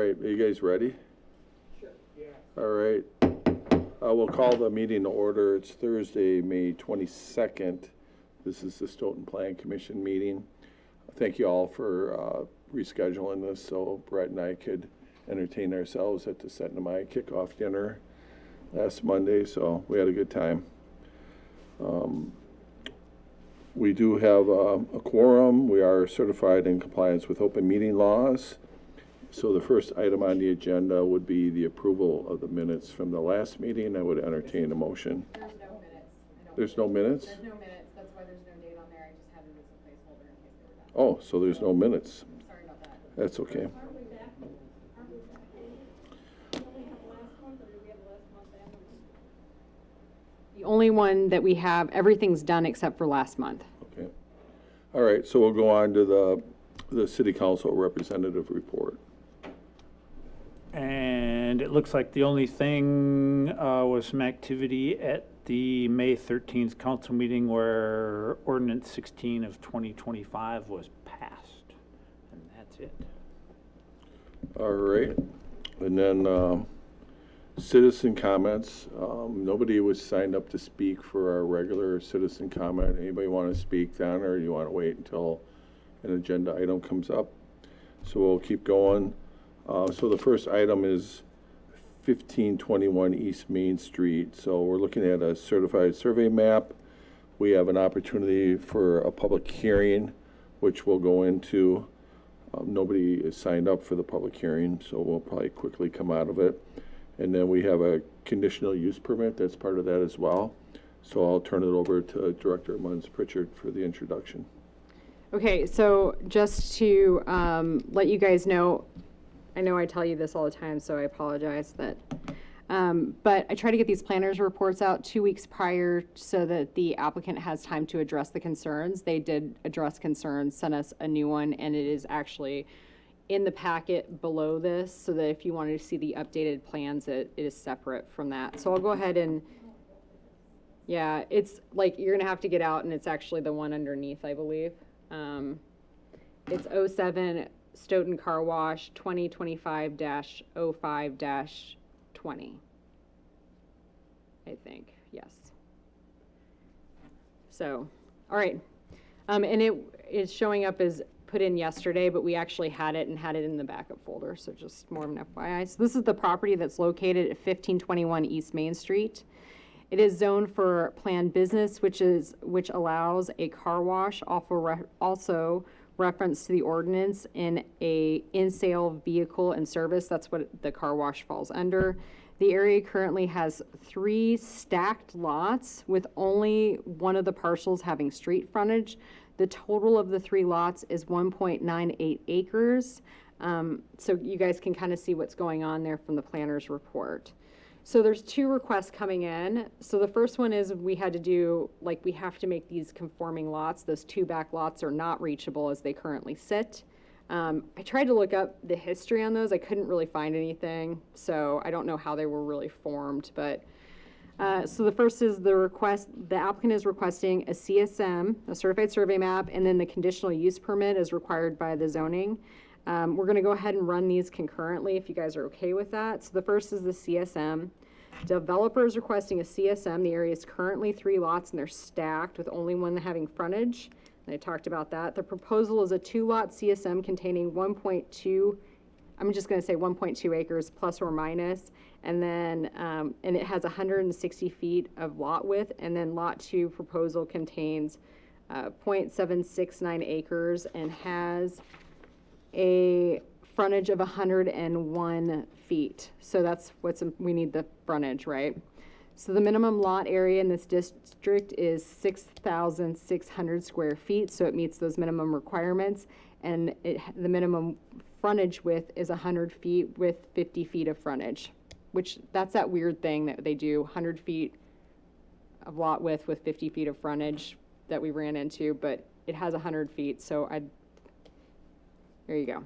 right, are you guys ready? Sure. Yeah. All right. We'll call the meeting to order. It's Thursday, May 22nd. This is the Stoughton Plan Commission meeting. Thank you all for rescheduling this so Brett and I could entertain ourselves at the Set My kickoff dinner last Monday, so we had a good time. We do have a quorum. We are certified in compliance with open meeting laws. So the first item on the agenda would be the approval of the minutes from the last meeting. I would entertain a motion. There's no minutes. There's no minutes. That's why there's no date on there. I just had it as a placeholder in case they were done. Oh, so there's no minutes. Sorry about that. That's okay. The only one that we have, everything's done except for last month. Okay. All right, so we'll go on to the City Council representative report. And it looks like the only thing was some activity at the May 13th council meeting where Ordinance 16 of 2025 was passed. And that's it. All right. And then citizen comments. Nobody was signed up to speak for our regular citizen comment. Anybody want to speak, Don, or you want to wait until an agenda item comes up? So we'll keep going. So the first item is 1521 East Main Street. So we're looking at a certified survey map. We have an opportunity for a public hearing, which we'll go into. Nobody is signed up for the public hearing, so we'll probably quickly come out of it. And then we have a conditional use permit that's part of that as well. So I'll turn it over to Director Munns Pritchard for the introduction. Okay, so just to let you guys know, I know I tell you this all the time, so I apologize that, but I try to get these planners reports out 2 weeks prior so that the applicant has time to address the concerns. They did address concerns, sent us a new one, and it is actually in the packet below this, so that if you wanted to see the updated plans, it is separate from that. So I'll go ahead and, yeah, it's like you're gonna have to get out, and it's actually the one underneath, I believe. It's 07 Stoughton Car Wash 2025-05-20, I think, yes. So, all right, and it is showing up as put in yesterday, but we actually had it in the backup folder, so just more of an FYI. So this is the property that's located at 1521 East Main Street. It is zoned for planned business, which allows a car wash, also reference to the ordinance in a in-sale vehicle and service. That's what the car wash falls under. The area currently has 3 stacked lots with only one of the parcels having street frontage. The total of the 3 lots is 1.98 acres. So you guys can kind of see what's going on there from the planner's report. So there's 2 requests coming in. So the first one is we have to make these conforming lots. Those 2 back lots are not reachable as they currently sit. I tried to look up the history on those. I couldn't really find anything. So I don't know how they were really formed, but so the first is the request. The applicant is requesting a CSM, a certified survey map, and then the conditional use permit as required by the zoning. We're going to go ahead and run these concurrently if you guys are okay with that. So the first is the CSM. Developer is requesting a CSM. The area is currently 3 lots and they're stacked with only one having frontage. And I talked about that. The proposal is a 2-lot CSM containing 1.2, I'm just going to say 1.2 acres plus or minus. And then, and it has 160 feet of lot width. And then lot 2 proposal contains 0.769 acres and has a frontage of 101 feet. So that's we need the frontage, right? So the minimum lot area in this district is 6,600 square feet. So it meets those minimum requirements. And the minimum frontage width is 100 feet with 50 feet of frontage, which that's that weird thing that they do, 100 feet of lot width with 50 feet of frontage that we ran into, but it has 100 feet. So there you go.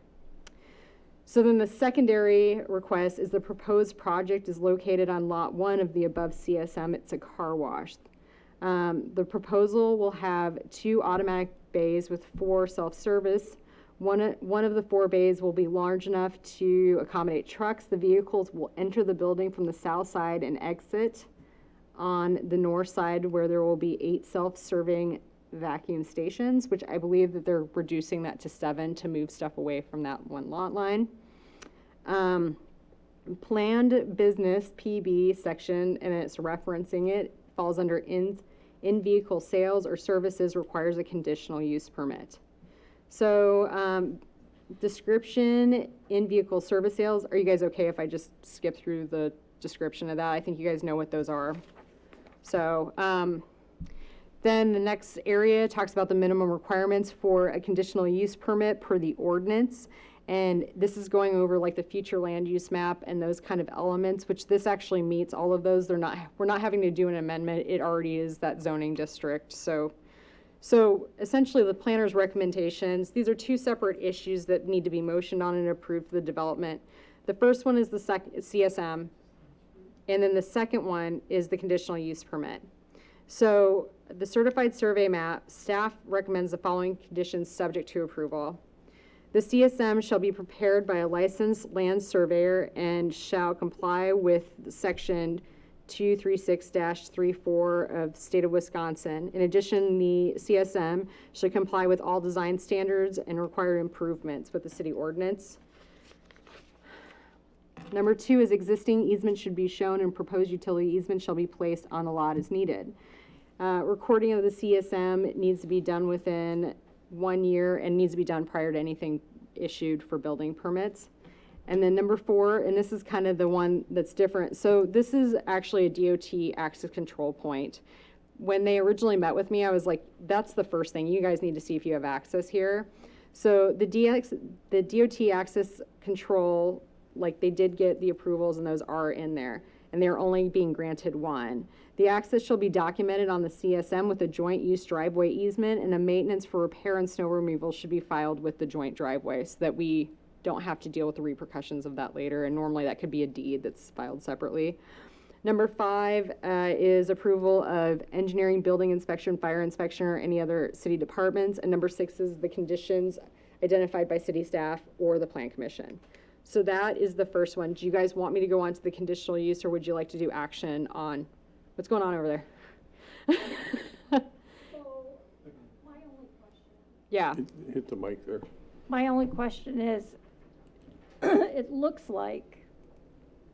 So then the secondary request is the proposed project is located on lot 1 of the above CSM. It's a car wash. The proposal will have 2 automatic bays with 4 self-service, One of the 4 bays will be large enough to accommodate trucks. The vehicles will enter the building from the south side and exit on the north side, where there will be 8 self-serving vacuum stations, which I believe that they're reducing that to 7 to move stuff away from that one lot line. Planned business PB section, and it's referencing it, falls under in-vehicle sales or services requires a conditional use permit. So description, in-vehicle service sales, are you guys okay if I just skip through the description of that? I think you guys know what those are. So then the next area talks about the minimum requirements for a conditional use permit per the ordinance. And this is going over like the future land use map and those kind of elements, which this actually meets all of those. We're not having to do an amendment. It already is that zoning district. So essentially the planner's recommendations, these are 2 separate issues that need to be motioned on and approved for the development. The first one is the CSM, and then the second one is the conditional use permit. So the certified survey map, staff recommends the following conditions subject to approval. The CSM shall be prepared by a licensed land surveyor and shall comply with section 236-34 of state of Wisconsin. In addition, the CSM should comply with all design standards and required improvements with the city ordinance. Number 2 is existing easement should be shown and proposed utility easement shall be placed on the lot as needed. Recording of the CSM needs to be done within 1 year and needs to be done prior to anything issued for building permits. And then number 4, and this is kind of the one that's different. So this is actually a DOT access control point. When they originally met with me, I was like, that's the first thing. You guys need to see if you have access here. So the DOT access control, like they did get the approvals and those are in there. And they're only being granted 1. The access shall be documented on the CSM with a joint use driveway easement, and a maintenance for repair and snow removal should be filed with the joint driveway so that we don't have to deal with the repercussions of that later. And normally that could be a deed that's filed separately. Number 5 is approval of engineering, building inspection, fire inspection, or any other city departments. And number 6 is the conditions identified by city staff or the plan commission. So that is the first one. Do you guys want me to go on to the conditional use, or would you like to do action on, what's going on over there? So, my only question. Yeah. Hit the mic there. My only question is, it looks like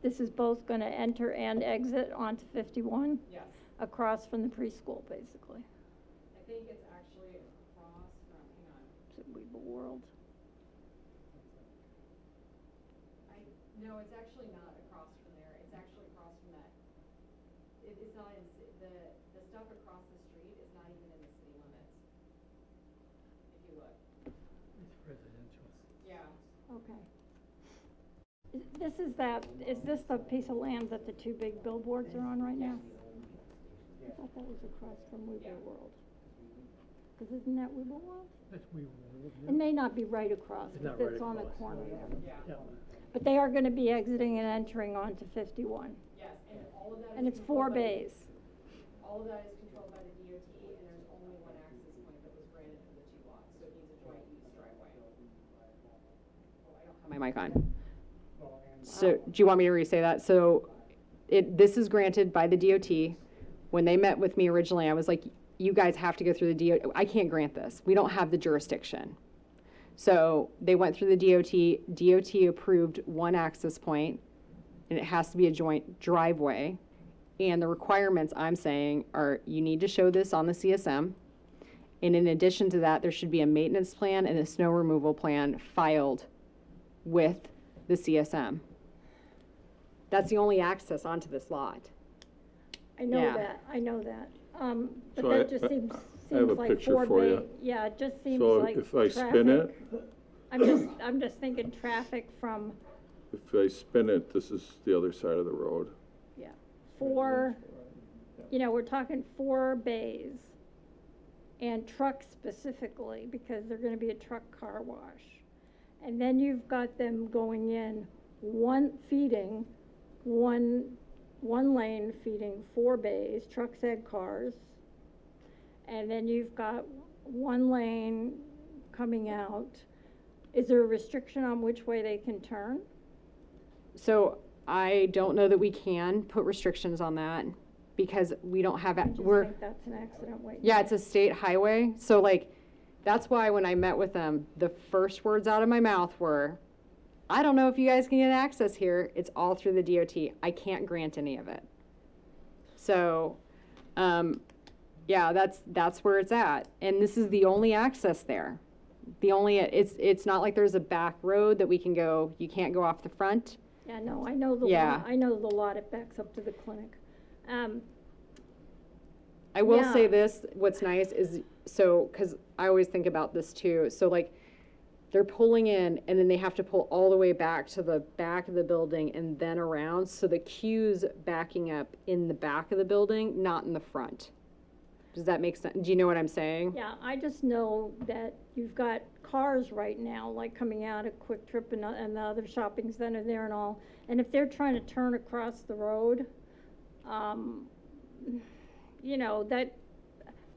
this is both gonna enter and exit onto 51? Yes. Across from the preschool, basically. I think it's actually across from, hang on. Is it Weeble World? No, it's actually not across from there. It's actually across from that. It's not in, the stuff across the street is not even in the city limits. If you look. It's residential. Yeah. Okay. Is this the piece of land that the 2 big billboards are on right now? I thought that was across from Weeble World. Because isn't that Weeble World? That's we. It may not be right across, It's but not right it's on the across. corner there. Yeah. But they are gonna be exiting and entering onto 51. Yes, and all of that And it's 4 bays. All of that is controlled by the DOT, and there's only 1 access point that was granted for the 2 lots, so it needs a joint use driveway. Oh, I don't have my mic on. So, do you want me to re-say that? So, this is granted by the DOT. When they met with me originally, I was like, you guys have to go through the DOT. I can't grant this. We don't have the jurisdiction. So they went through the DOT. DOT approved 1 access point, and it has to be a joint driveway. And the requirements I'm saying are you need to show this on the CSM. And in addition to that, there should be a maintenance plan and a snow removal plan filed with the CSM. That's the only access onto this lot. I know Yeah. that, I know that. But So that just seems I have a like picture 4 for bay. you. Yeah, it just seems So like if I spin traffic. it, I'm just thinking traffic from, if I spin it, this is the other side of the road. yeah, 4, we're talking 4 bays. And trucks specifically, because they're gonna be a truck car wash. And then you've got them going in, one lane feeding 4 bays, trucks and cars. And then you've got 1 lane coming out Is there a restriction on which way they can turn? So I don't know that we can put restrictions on that because we don't have, I just we're, think that's an accident waiting. yeah, it's a state highway. So like, that's why when I met with them, the first words out of my mouth were, I don't know if you guys can get access here. It's all through the DOT. I can't grant any of it. So, yeah, that's where it's at. And this is the only access there. It's not like there's a back road that we can go, you can't go off the front. Yeah, no, I know the Yeah. lot, I know the lot, it backs up to the clinic. I will say Yeah. this, what's nice is, so, because I always think about this too, so like, they're pulling in and then they have to pull all the way back to the back of the building and then around, so the queue's backing up in the back of the building, not in the front. Does that make sense? Do you know what I'm saying? Yeah, I just know that you've got cars right now, like coming out of Quick Trip and the other shopping center there and all. And if they're trying to turn across the road, you know,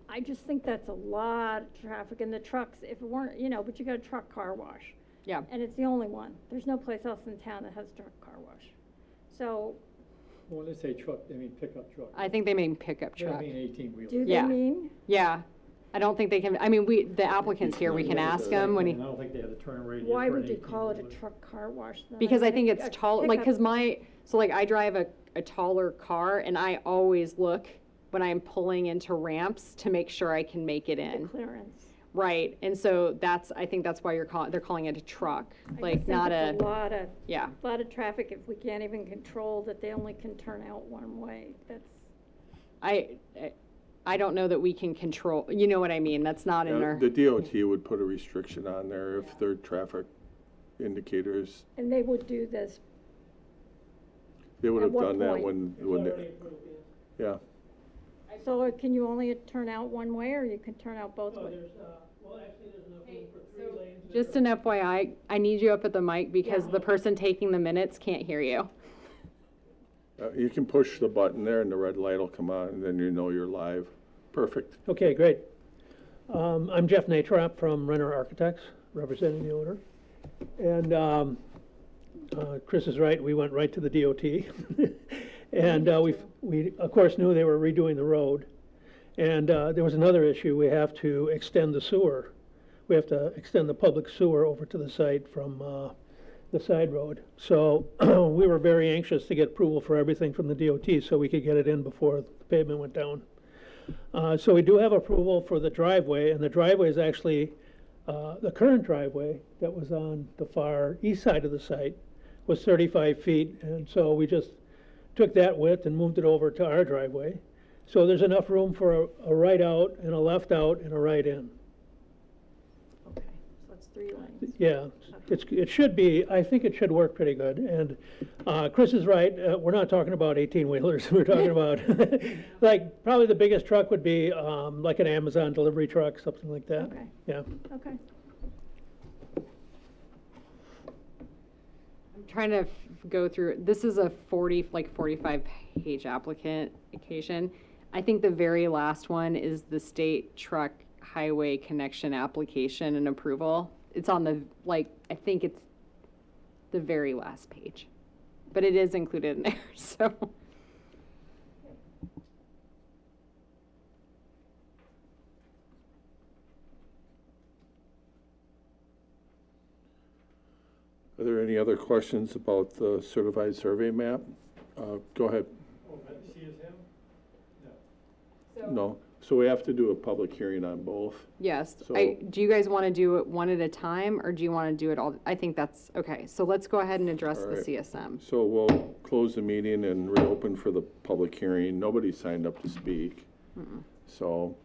I just think that's a lot of traffic. And the trucks, if it weren't, you know, but you got a truck car wash. Yeah. And it's the only one. There's no place else in town that has a truck car wash. So, Well, they say truck, they mean pickup truck. I think they mean pickup They truck. mean 18-wheeler. do they Yeah. mean? Yeah. I don't think they can, I mean, the applicants here, we can ask them when I he, don't think they have the turn radius. Why for an would you call it a 18-wheeler. truck car wash then? because I mean, think a it's tall, like, pickup- cause so like I drive a taller car and I always look when I'm pulling into ramps to make sure I can make it The in. clearance. Right, and so I think that's why they're calling it a truck, I just like think not it's a, a lot of yeah. traffic if we can't even control that they only can turn out one way. That's, I don't know that we can control, you know what I mean, that's not in our, The DOT would put a restriction on there if their traffic indicators, and they would do this. they would At have what done that point? yeah. So can you only turn out one way or you can turn out both ways? just an FYI, I need you up at the mic because Yeah. the person taking the minutes can't hear you. You can push the button there and the red light will come on and then you know you're live. Perfect. Okay, great. I'm Jeff Natrop from Renner Architects, representing the owner. And Chris is right, we went right to the DOT. And we, of course, knew they were redoing the road. And there was another issue, we have to extend the sewer. We have to extend the public sewer over to the site from the side road. So we were very anxious to get approval for everything from the DOT so we could get it in before the pavement went down. So we do have approval for the driveway, and the driveway is actually, the current driveway that was on the far east side of the site was 35 feet, and so we just took that width and moved it over to our driveway. So there's enough room for a right out and a left out and a right in. Okay, so that's 3 lanes. Yeah, it should be, I think it should work pretty good. And Chris is right, we're not talking about 18-wheelers, we're talking about, like, probably the biggest truck would be like an Amazon delivery truck, something like that. Okay, Yeah. okay. I'm trying to go through, this is a 45-page application. I think the very last one is the state truck highway connection application and approval. It's on the, I think it's the very last page, but it is included in there, so. Are there any other questions about the certified survey map? Go ahead. No, so we have to do a public hearing on both. Yes, So- do you guys want to do it one at a time, or do you want to do it all? I think that's, okay, so let's go ahead and address the All right. CSM. So we'll close the meeting and reopen for the public hearing. Nobody signed up to speak. So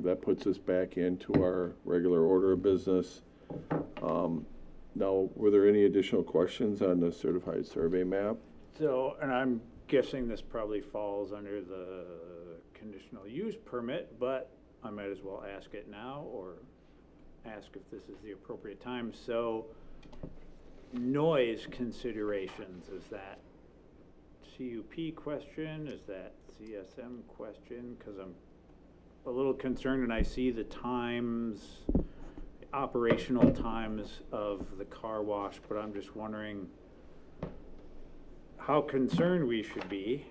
that puts us back into our regular order of business. Now, were there any additional questions on the certified survey map? So, and I'm guessing this probably falls under the conditional use permit, but I might as well ask it now or ask if this is the appropriate time. So, noise considerations, is that CUP question? Is that CSM question? Because I'm a little concerned and I see the times operational times of the car wash, but I'm just wondering how concerned we should be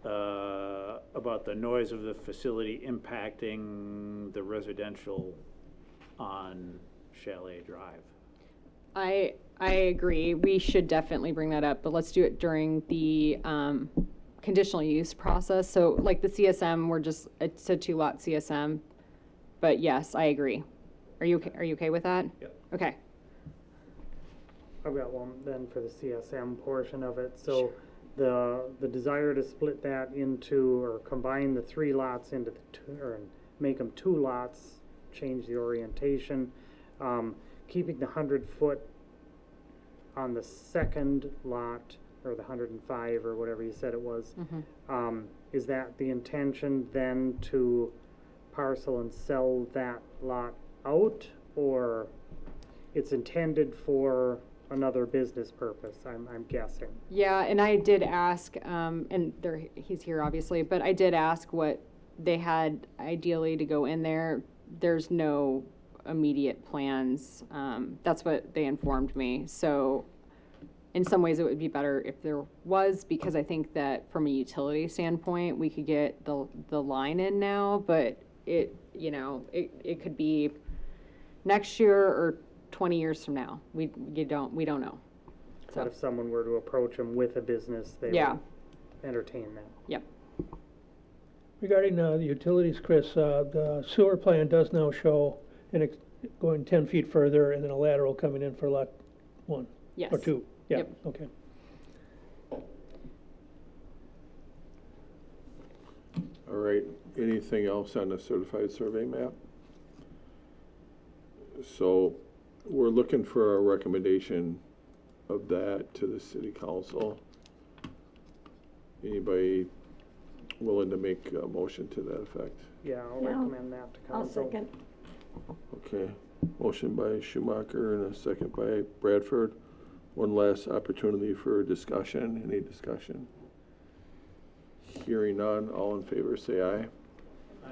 about the noise of the facility impacting the residential on Chalet Drive. I agree. We should definitely bring that up, but let's do it during the conditional use process. So like the CSM, it's a 2-lot CSM, but yes, I agree. Are you okay with that? Yep. Okay. I've got one then for the CSM portion of it. So the desire to split that into, or combine the 3 lots into the 2, or make them 2 lots, change the orientation, keeping the 100-foot on the second lot, or the 105, or whatever you said it was. Is that the intention then to parcel and sell that lot out, or it's intended for another business purpose, I'm guessing? Yeah, and I did ask, and he's here obviously, but I did ask what they had ideally to go in there. There's no immediate plans. That's what they informed me. So in some ways it would be better if there was, because I think that from a utility standpoint, we could get the line in now, but it could be next year or 20 years from now. We don't know. But if someone were to approach them with a business, they Yeah. would entertain that. Yep. Regarding the utilities, Chris, the sewer plan does now show going 10 feet further and then a lateral coming in for lot 1 Yes. or 2. Yeah, Yep. okay. All right, anything else on the certified survey map? So we're looking for a recommendation of that to the city council. Anybody willing to make a motion to that effect? Yeah, I'll Yeah, recommend that to I'll council. second. Okay, motion by Schumacher and a second by Bradford. One last opportunity for discussion. Any discussion? Hearing none, all in favor say aye.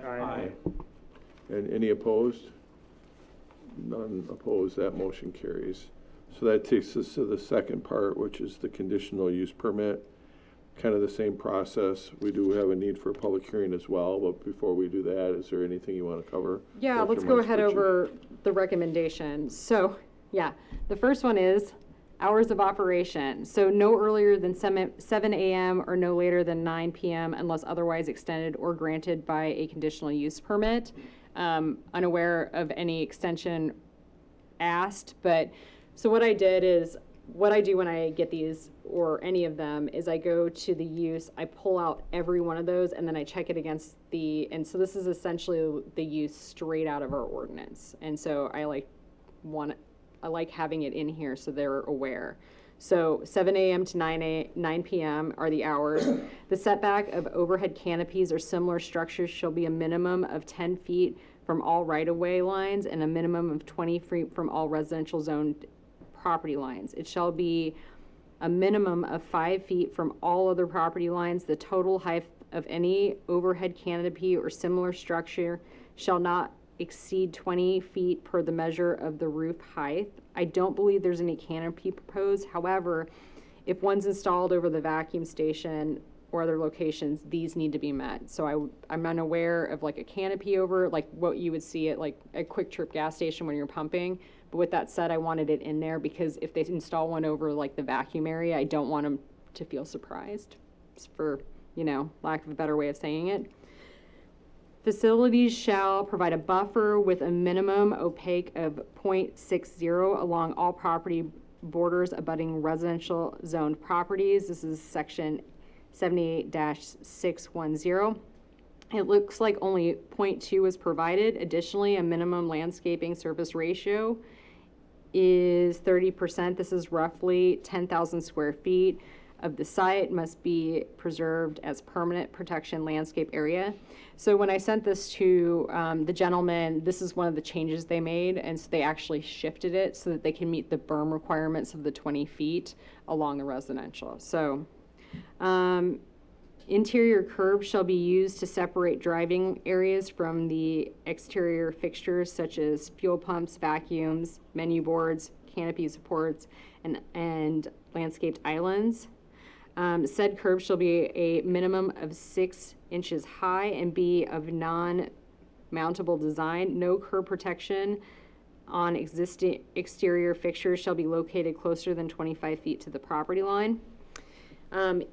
Aye. And any opposed? None opposed, that motion carries. So that takes us to the second part, which is the conditional use permit. Kind of the same process. We do have a need for a public hearing as well, but before we do that, is there anything you want to cover? Yeah, Dr. let's go ahead Munch? over the recommendations. So, yeah, the first one is hours of operation. So no earlier than 7 a.m. or no later than 9 p.m. unless otherwise extended or granted by a conditional use permit. Unaware of any extension asked, but so what I did is, what I do when I get these, or any of them, is I go to the use, I pull out every one of those, and then I check it against and so this is essentially the use straight out of our ordinance. And so I like having it in here so they're aware. So 7 a.m. to 9 p.m. are the hours. The setback of overhead canopies or similar structures shall be a minimum of 10 feet from all right-of-way lines and a minimum of 20 feet from all residential zoned property lines. It shall be a minimum of 5 feet from all other property lines. The total height of any overhead canopy or similar structure shall not exceed 20 feet per the measure of the roof height. I don't believe there's any canopy proposed. However, if one's installed over the vacuum station or other locations, these need to be met. So I'm unaware of like a canopy over, like what you would see at like a Quick Trip gas station when you're pumping. But with that said, I wanted it in there because if they install one over like the vacuum area, I don't want them to feel surprised, for, lack of a better way of saying it. Facilities shall provide a buffer with a minimum opaque of 0.60 along all property borders abutting residential zoned properties. This is section 78-610. It looks like only 0.2 was provided. Additionally, a minimum landscaping surface ratio is 30%. This is roughly 10,000 square feet of the site must be preserved as permanent protection landscape area. So when I sent this to the gentleman, this is one of the changes they made, and so they actually shifted it so that they can meet the berm requirements of the 20 feet along the residential. So Interior curbs shall be used to separate driving areas from the exterior fixtures such as fuel pumps, vacuums, menu boards, canopy supports, and landscaped islands. Said curbs shall be a minimum of 6 inches high and be of non-mountable design. No curb protection on existing exterior fixtures shall be located closer than 25 feet to the property line.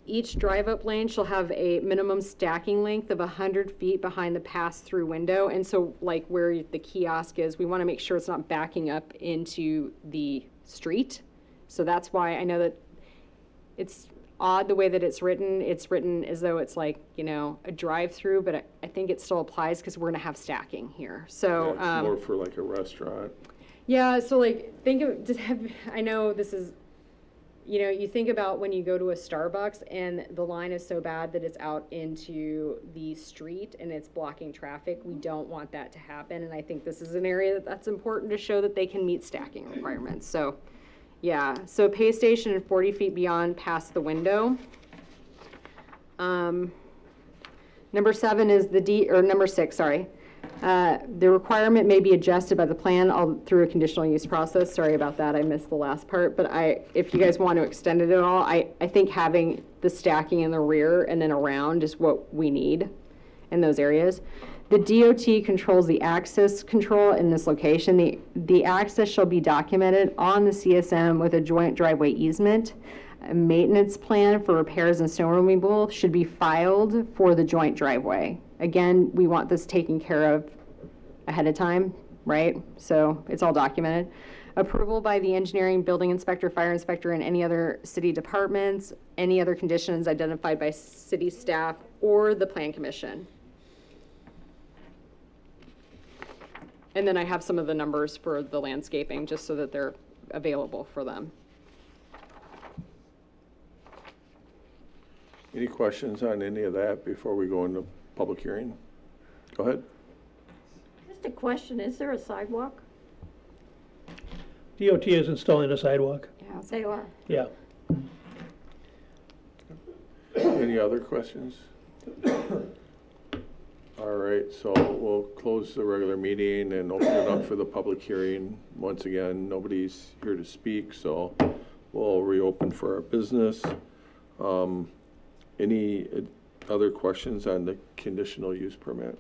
Each drive-up lane shall have a minimum stacking length of 100 feet behind the pass-through window. And so like where the kiosk is, we want to make sure it's not backing up into the street. So that's why I know that it's odd the way that it's written. It's written as though it's like, you know, a drive-through, but I think it still applies because we're going to have stacking here. So Yeah, it's more for like a restaurant. yeah, so like think of, I know this is, you know, you think about when you go to a Starbucks and the line is so bad that it's out into the street and it's blocking traffic. We don't want that to happen. And I think this is an area that's important to show that they can meet stacking requirements. So, yeah, so pay station and 40 feet beyond past the window. Number 7 is number 6, sorry. The requirement may be adjusted by the plan through a conditional use process. Sorry about that, I missed the last part, but if you guys want to extend it at all, I think having the stacking in the rear and then around is what we need in those areas. The DOT controls the access control in this location. The access shall be documented on the CSM with a joint driveway easement. A maintenance plan for repairs and snow removal should be filed for the joint driveway. Again, we want this taken care of ahead of time, right? So it's all documented. Approval by the engineering, building inspector, fire inspector, and any other city departments, any other conditions identified by city staff or the plan commission. And then I have some of the numbers for the landscaping, just so that they're available for them. Any questions on any of that before we go into public hearing? Go ahead. Just a question, is there a sidewalk? DOT is installing a sidewalk. Yeah, They are. Yeah. Any other questions? All right, so we'll close the regular meeting and open it up for the public hearing. Once again, nobody's here to speak, so we'll reopen for our business. Any other questions on the conditional use permit?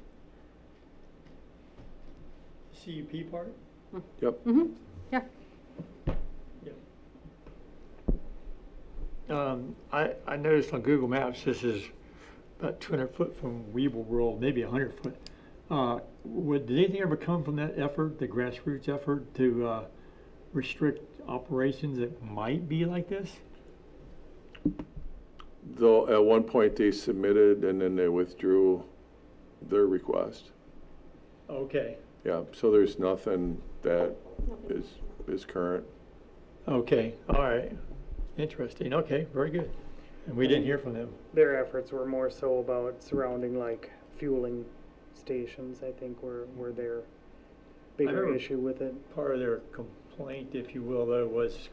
CUP part? Yep. yeah. I noticed on Google Maps, this is about 200 foot from Weeble World, maybe 100 foot. Did anything ever come from that effort, the grassroots effort, to restrict operations that might be like this? Though at one point they submitted and then they withdrew their request. Okay, Yeah, so there's nothing that is current. okay, all right. Interesting, okay, very good. And we didn't hear from them. Their efforts were more so about surrounding like fueling stations, I think were their bigger remember issue with it. Part of their complaint, if you will, though, was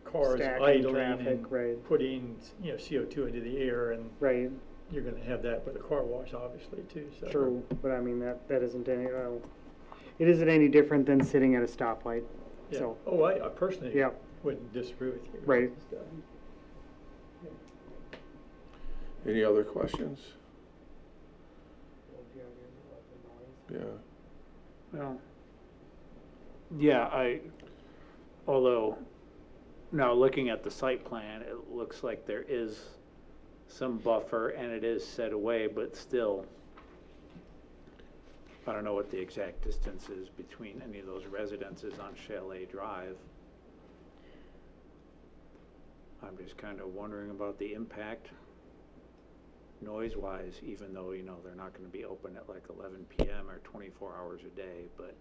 cars Stacking idling traffic, and right. putting, CO2 into the air, and Right, you're gonna have that with a car wash, obviously, too, so. true, but I mean, that isn't any, well, it isn't any different than sitting at a stoplight, Yeah. so, Oh, I personally Yeah. wouldn't disagree with you. Right. Any other questions? Yeah. Well, yeah, although, now looking at the site plan, it looks like there is some buffer and it is set away, but still, I don't know what the exact distance is between any of those residences on Chalet Drive. I'm just kind of wondering about the impact noise-wise, even though, they're not going to be open at like 11 p.m. or 24 hours a day, but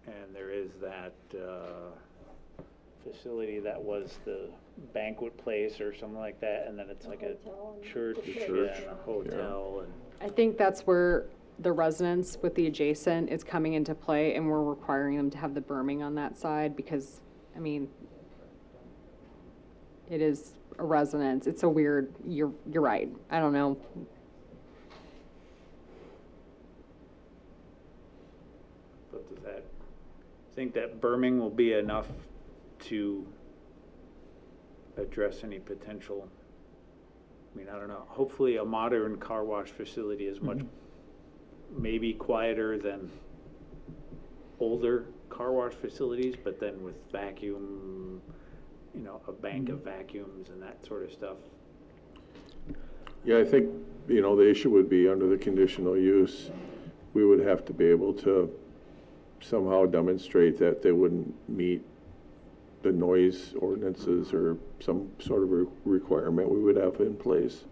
and there is that facility that was the banquet place or something like that, and then it's like a church, church, and a hotel, and I think that's where the residents with the adjacent is coming into play, and we're requiring them to have the berming on that side because, I mean, it is a residence. It's a weird, you're right. I don't know. But does that, think that berming will be enough to address any potential? I mean, I don't know. Hopefully a modern car wash facility is much, maybe quieter than older car wash facilities, but then with vacuum, you know, a bank of vacuums and that sort of stuff. Yeah, I think, you know, the issue would be under the conditional use, we would have to be able to somehow demonstrate that they wouldn't meet the noise ordinances or some sort of requirement we would have in place.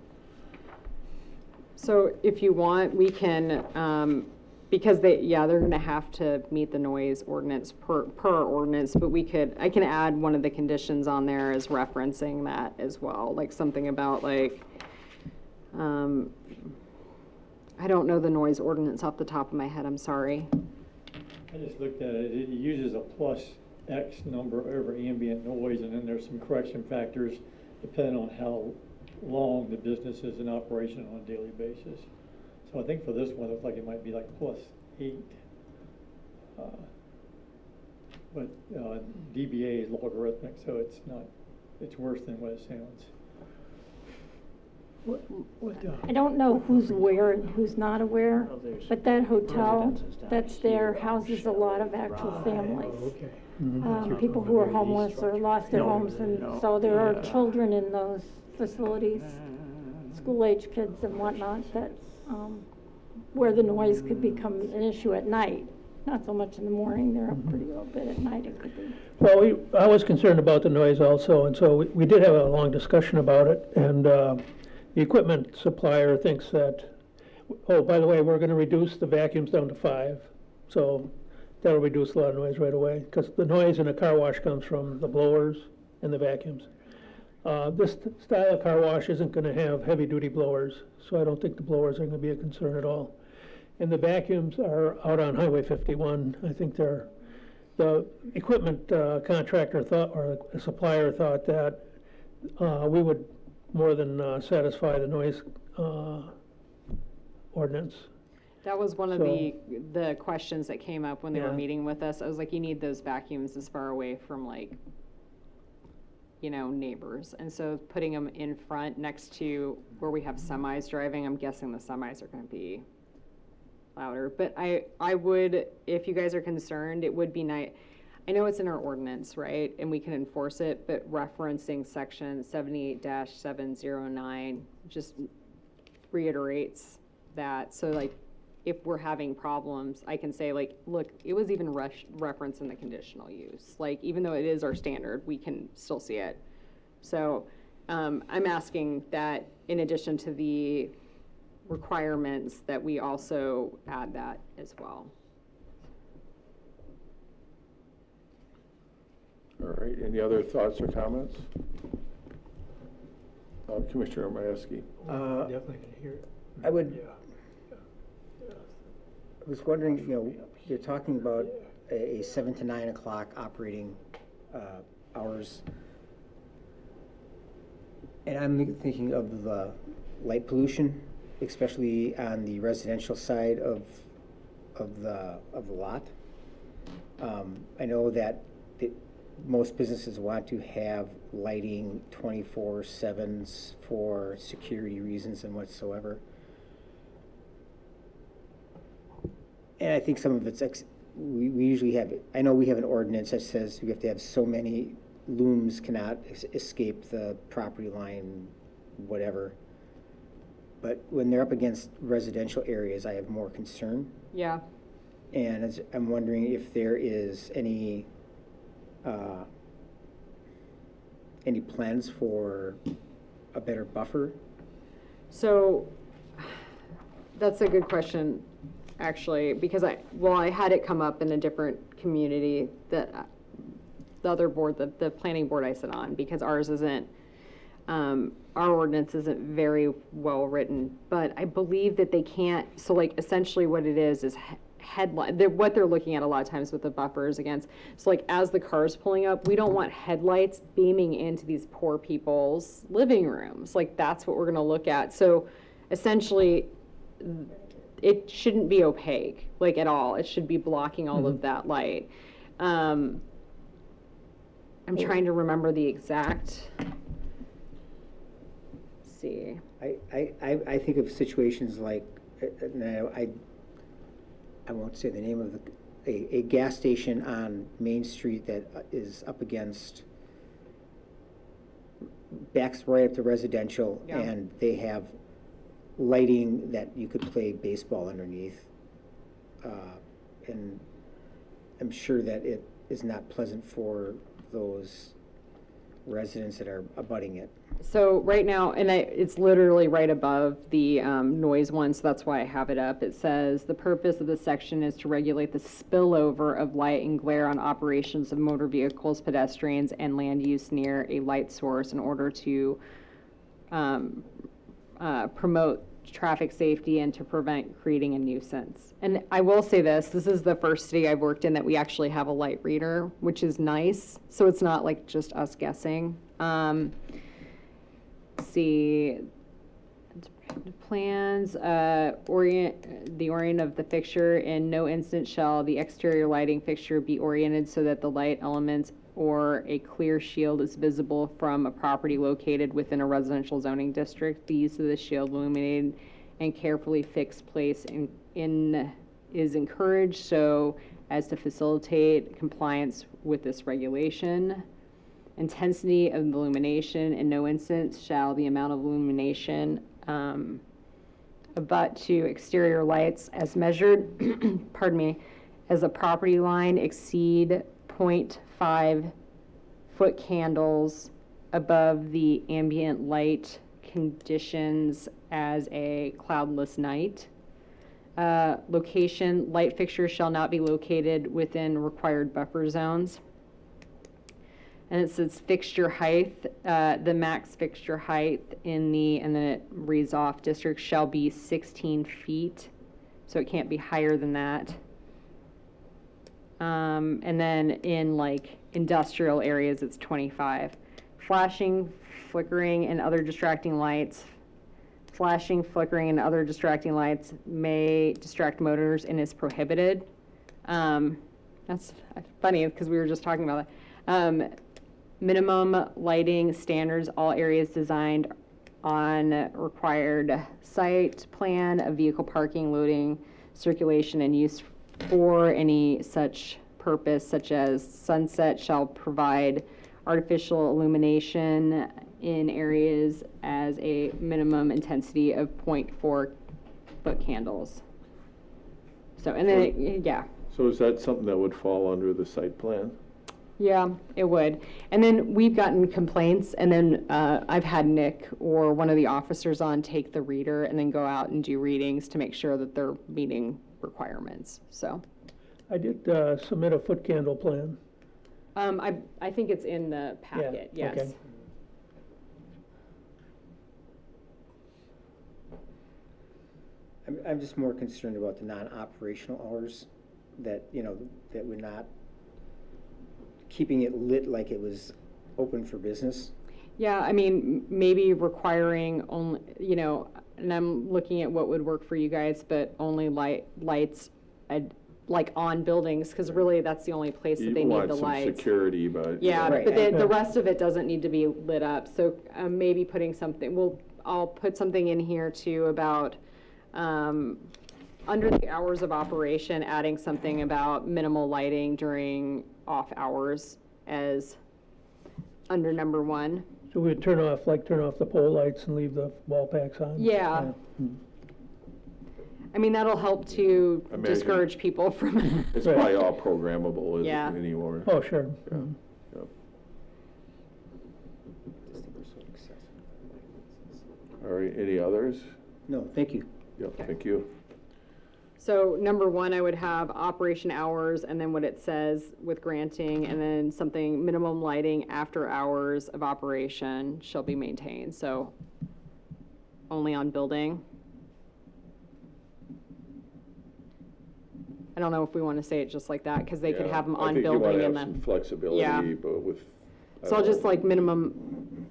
So if you want, we can, because they're gonna have to meet the noise ordinance per ordinance, but I can add one of the conditions on there as referencing that as well, like something about like, I don't know the noise ordinance off the top of my head, I'm sorry. I just looked at it, it uses a plus X number over ambient noise, and then there's some correction factors depending on how long the business is in operation on a daily basis. So I think for this one, it looks like it might be like +8. But DBA is logarithmic, so it's worse than what it sounds. I don't know who's aware and who's not aware, but that hotel that's there houses a lot of actual families. Okay. People who are homeless or lost their homes, and so there are children in those facilities, school-age kids and whatnot, that, where the noise could become an issue at night. Not so much in the morning, they're up pretty little bit at night it could be. Well, I was concerned about the noise also, and so we did have a long discussion about it, and the equipment supplier thinks that, oh, by the way, we're gonna reduce the vacuums down to 5, so that'll reduce a lot of noise right away, because the noise in a car wash comes from the blowers and the vacuums. This style of car wash isn't gonna have heavy-duty blowers, so I don't think the blowers are gonna be a concern at all. And the vacuums are out on Highway 51. I think the equipment contractor thought, or the supplier thought that we would more than satisfy the noise ordinance. That was one of the questions that came up when they were Yeah. meeting with us. I was like, you need those vacuums as far away from like, you know, neighbors. And so putting them in front next to where we have semis driving, I'm guessing the semis are gonna be louder. But I would, if you guys are concerned, it would be nice. I know it's in our ordinance, right? And we can enforce it, but referencing section 78-709 just reiterates that. So like, if we're having problems, I can say like, look, it was even referenced in the conditional use. Like, even though it is our standard, we can still see it. So I'm asking that in addition to the requirements, that we also add that as well. All right, any other thoughts or comments? Commissioner Mayeski. Definitely can hear it. I was wondering, you know, you're talking about a 7 to 9 o'clock operating hours. And I'm thinking of the light pollution, especially on the residential side of the lot. I know that most businesses want to have lighting 24/7s for security reasons and whatsoever. And I think some of it's, we usually have, I know we have an ordinance that says we have to have so many looms cannot escape the property line, whatever. But when they're up against residential areas, I have more concern. Yeah. And I'm wondering if there is any plans for a better buffer? So that's a good question, actually, because I had it come up in a different community that the other board, the planning board I sit on, because ours isn't, our ordinance isn't very well written, but I believe that they can't, so like essentially what it is headlight, what they're looking at a lot of times with the buffers against, so like as the car's pulling up, we don't want headlights beaming into these poor people's living rooms. Like that's what we're gonna look at. So essentially, it shouldn't be opaque, like at all. It should be blocking all of that light. I'm trying to remember the exact, let's see. I think of situations like, and I won't say the name of a gas station on Main Street that is up against, backs right up to residential, Yeah. and they have lighting that you could play baseball underneath. And I'm sure that it is not pleasant for those residents that are abutting it. So right now, and it's literally right above the noise one, so that's why I have it up. It says, the purpose of this section is to regulate the spillover of light and glare on operations of motor vehicles, pedestrians, and land use near a light source in order to promote traffic safety and to prevent creating a nuisance. And I will say this is the first city I've worked in that we actually have a light reader, which is nice. So it's not like just us guessing. See, plans, the orient of the fixture. In no instance shall the exterior lighting fixture be oriented so that the light elements or a clear shield is visible from a property located within a residential zoning district. The use of the shield illuminated and carefully fixed place is encouraged so as to facilitate compliance with this regulation. Intensity of illumination, in no instance shall the amount of illumination abut to exterior lights as measured, pardon me, as a property line exceed 0.5 foot candles above the ambient light conditions as a cloudless night. Location, light fixtures shall not be located within required buffer zones. And it says fixture height, the max fixture height and then it reads off, district shall be 16 feet. So it can't be higher than that. And then in like industrial areas, it's 25. Flashing, flickering, and other distracting lights. Flashing, flickering, and other distracting lights may distract motors and is prohibited. That's funny because we were just talking about that. Minimum lighting standards, all areas designed on required site plan of vehicle parking, loading, circulation, and use for any such purpose, such as sunset, shall provide artificial illumination in areas as a minimum intensity of 0.4 foot candles. So, and then, yeah. So is that something that would fall under the site plan? Yeah, it would. And then we've gotten complaints, and then I've had Nick or one of the officers on take the reader and then go out and do readings to make sure that they're meeting requirements. So I did submit a foot candle plan. I think it's in the packet, Yeah, yes. okay. I'm just more concerned about the non-operational hours, that, you know, that we're not keeping it lit like it was open for business. Yeah, I mean, maybe requiring only, you know, and I'm looking at what would work for you guys, but only lights like on buildings, because really that's the only place that they need the You want lights. some security, but. Yeah, Right. but the rest of it doesn't need to be lit up. So maybe putting something, I'll put something in here too about under the hours of operation, adding something about minimal lighting during off hours as under number 1. So we'd turn off the pole lights and leave the wall packs on? Yeah. I mean, that'll help to Imagine. discourage people from, It's Right. probably all programmable as Yeah. anymore. Oh, sure. Yeah. Yep. All right, any others? No, thank you. Yep, thank you. so number 1, I would have operation hours and then what it says with granting, and then something minimum lighting after hours of operation shall be maintained. So only on building. I don't know if we want to say it just like that, because they could Yeah, have them I on think you wanna building have and some then. flexibility, but with. I So I'll don't just know. like minimum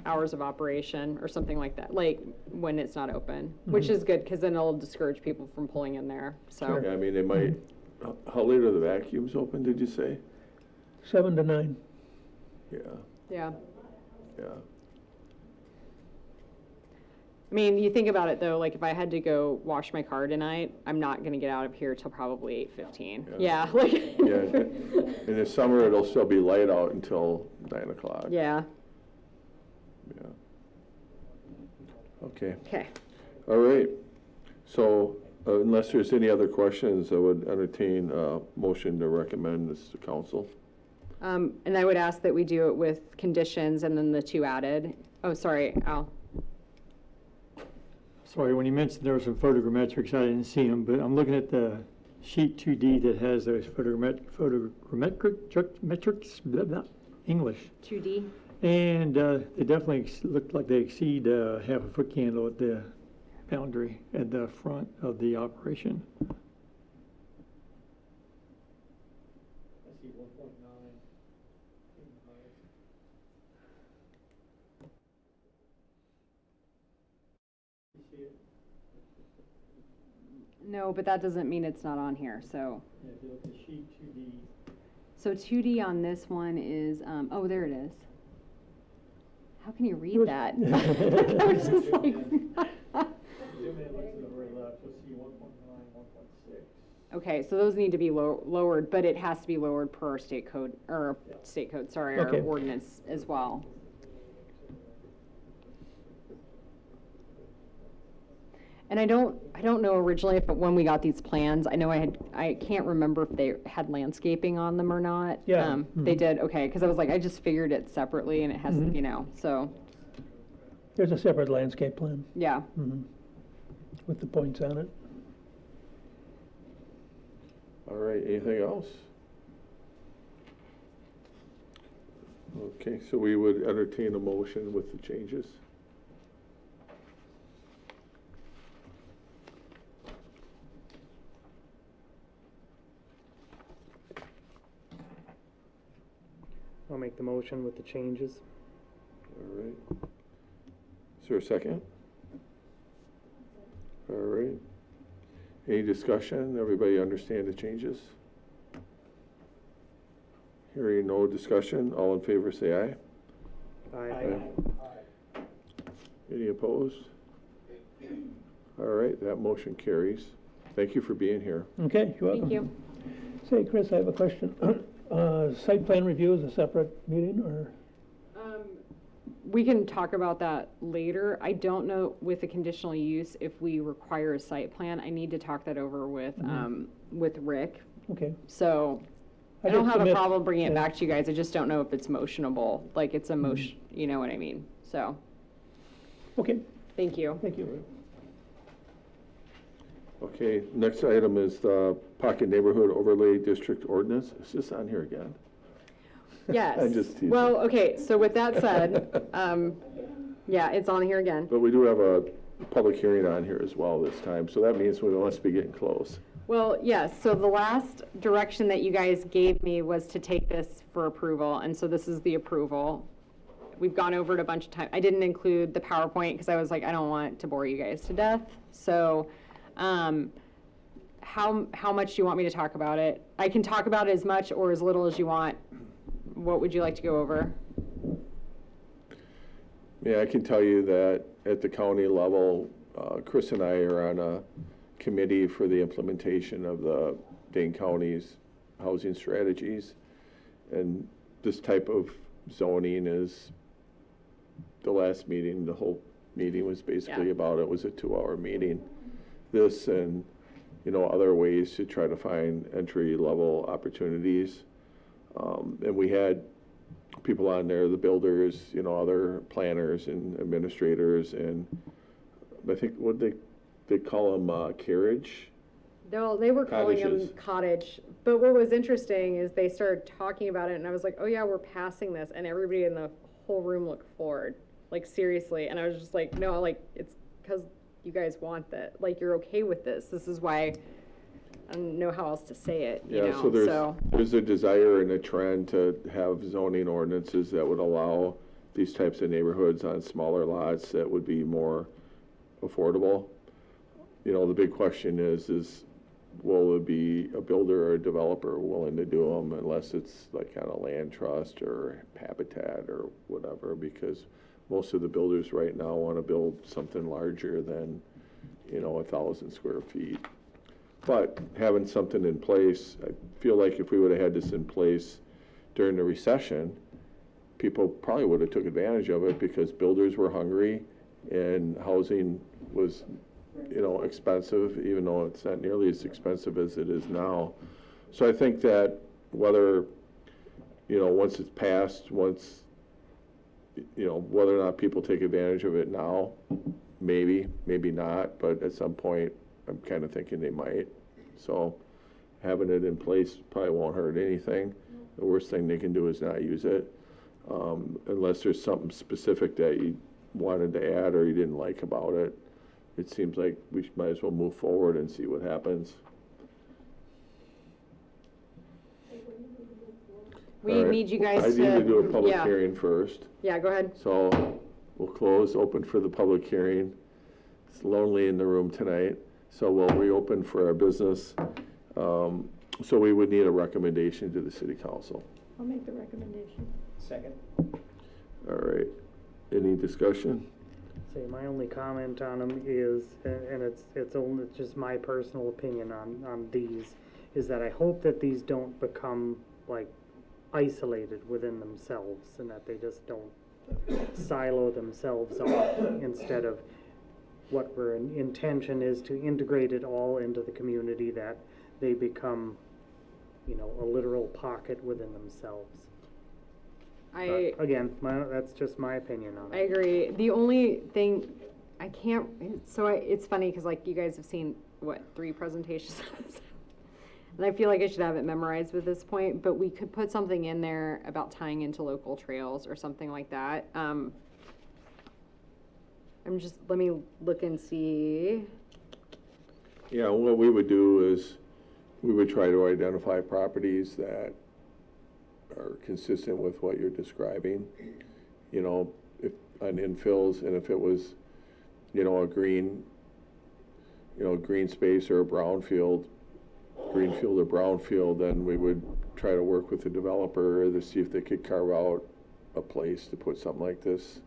hours of operation or something like that, like when it's not open, which is good, because then it'll discourage people from pulling in there, so. Yeah, I mean, they might, how late are the vacuums open, did you say? 7 to 9. Yeah, Yeah. yeah. I mean, you think about it though, like if I had to go wash my car tonight, I'm not gonna get out of here till probably 8:15. Yeah. Yeah, like. Yeah, in the summer, it'll still be light out until 9 o'clock. Yeah, Yeah. Okay, okay. all right. So unless there's any other questions, I would entertain a motion to recommend this to council. And I would ask that we do it with conditions and then the 2 added. Oh, sorry, Al. Sorry, when you mentioned there were some photogrammetrics, I didn't see them, but I'm looking at the sheet 2D that has those photogrammetrics, blah, blah, English. 2D? And they definitely look like they exceed half a foot candle at the boundary at the front of the operation. I see 1.9. No, but that doesn't mean it's not on here, so. Yeah, if you look at sheet 2D. So 2D on this one is, oh, there it is. How can you read was- that? I was just like. Zoom in, look to the very left, you'll see 1.9, 1.6. Okay, so those need to be lowered, but it has to be lowered per state code, or sorry, our Okay. ordinance as well. And I don't know originally if, when we got these plans, I can't remember if they had landscaping on them or not. Yeah. They did, okay, because I was like, I just figured it separately and it has, Mhm. you know, so, There's a separate landscape plan yeah. with the points on it. All right, anything else? Okay, so we would entertain a motion with the changes. I'll make the motion with the changes. All right. Is there a second? All right. Any discussion? Everybody understand the changes? Hearing no discussion, all in favor say aye. Aye. Any opposed? All right, that motion carries. Thank you for being here. Okay, you're welcome. Thank you. Say, Chris, I have a question. Site plan review is a separate meeting, or? We can talk about that later. I don't know with the conditional use if we require a site plan. I need to talk that over with Rick. Okay. So I I don't did have a submit- problem bringing it yeah. back to you guys. I just don't know if it's motionable, like it's a motion, you know what I mean? So, Okay, thank you. thank you. Okay, next item is the Pocket Neighborhood Overlay District Ordinance. Is this on here again? Yes. I'm just teasing. Well, okay, so with that said, yeah, it's on here again. But we do have a public hearing on here as well this time, so that means we must be getting close. Well, yes, so the last direction that you guys gave me was to take this for approval, and so this is the approval. We've gone over it a bunch of times. I didn't include the PowerPoint because I was like, I don't want to bore you guys to death. So, how much do you want me to talk about it? I can talk about it as much or as little as you want. What would you like to go over? Yeah, I can tell you that at the county level, Chris and I are on a committee for the implementation of the Dane County's housing strategies. And this type of zoning is, the last meeting, the whole meeting was basically Yeah. about it, was a 2-hour meeting. This and, other ways to try to find entry-level opportunities. And we had people on there, the builders, other planners and administrators, and I think, what they call them, carriage? No, they were calling them Cottages. cottage. But what was interesting is they started talking about it, and I was like, oh yeah, we're passing this. And everybody in the whole room looked forward. Like, seriously. And I was just like, no, like, it's because you guys want that. Like, you're okay with this. This is why I don't know how else to say it, you Yeah, know, so so. there's a desire and a trend to have zoning ordinances that would allow these types of neighborhoods on smaller lots that would be more affordable. You know, the big question is will it be a builder or a developer willing to do them unless it's like on a land trust or habitat or whatever, because most of the builders right now want to build something larger than, 1,000 square feet. But having something in place, I feel like if we would have had this in place during the recession, people probably would have took advantage of it because builders were hungry and housing was, expensive, even though it's not nearly as expensive as it is now. So I think that whether, once it's passed, whether or not people take advantage of it now, maybe not, but at some point, I'm kind of thinking they might. So having it in place probably won't hurt anything. The worst thing they can do is not use it, unless there's something specific that you wanted to add or you didn't like about it. It seems like we might as well move forward and see what happens. We All right. need you guys I need to do a public yeah. hearing first. Yeah, go ahead. So we'll close, open for the public hearing. It's lonely in the room tonight, so we'll reopen for our business. So we would need a recommendation to the city council. I'll make the recommendation. Second. All right. Any discussion? Say, my only comment on them is, and it's only just my personal opinion on these, is that I hope that these don't become like isolated within themselves and that they just don't silo themselves off instead of what our intention is to integrate it all into the community, that they become, a literal pocket within themselves. But again, that's just my opinion on I it. agree. The only thing I can't, it's funny because like you guys have seen, 3 presentations? And I feel like I should have it memorized at this point, but we could put something in there about tying into local trails or something like that. Let me look and see. Yeah, what we would do is we would try to identify properties that are consistent with what you're describing. If on infills, and if it was, a green space or a greenfield or brownfield, then we would try to work with the developer to see if they could carve out a place to put something like this.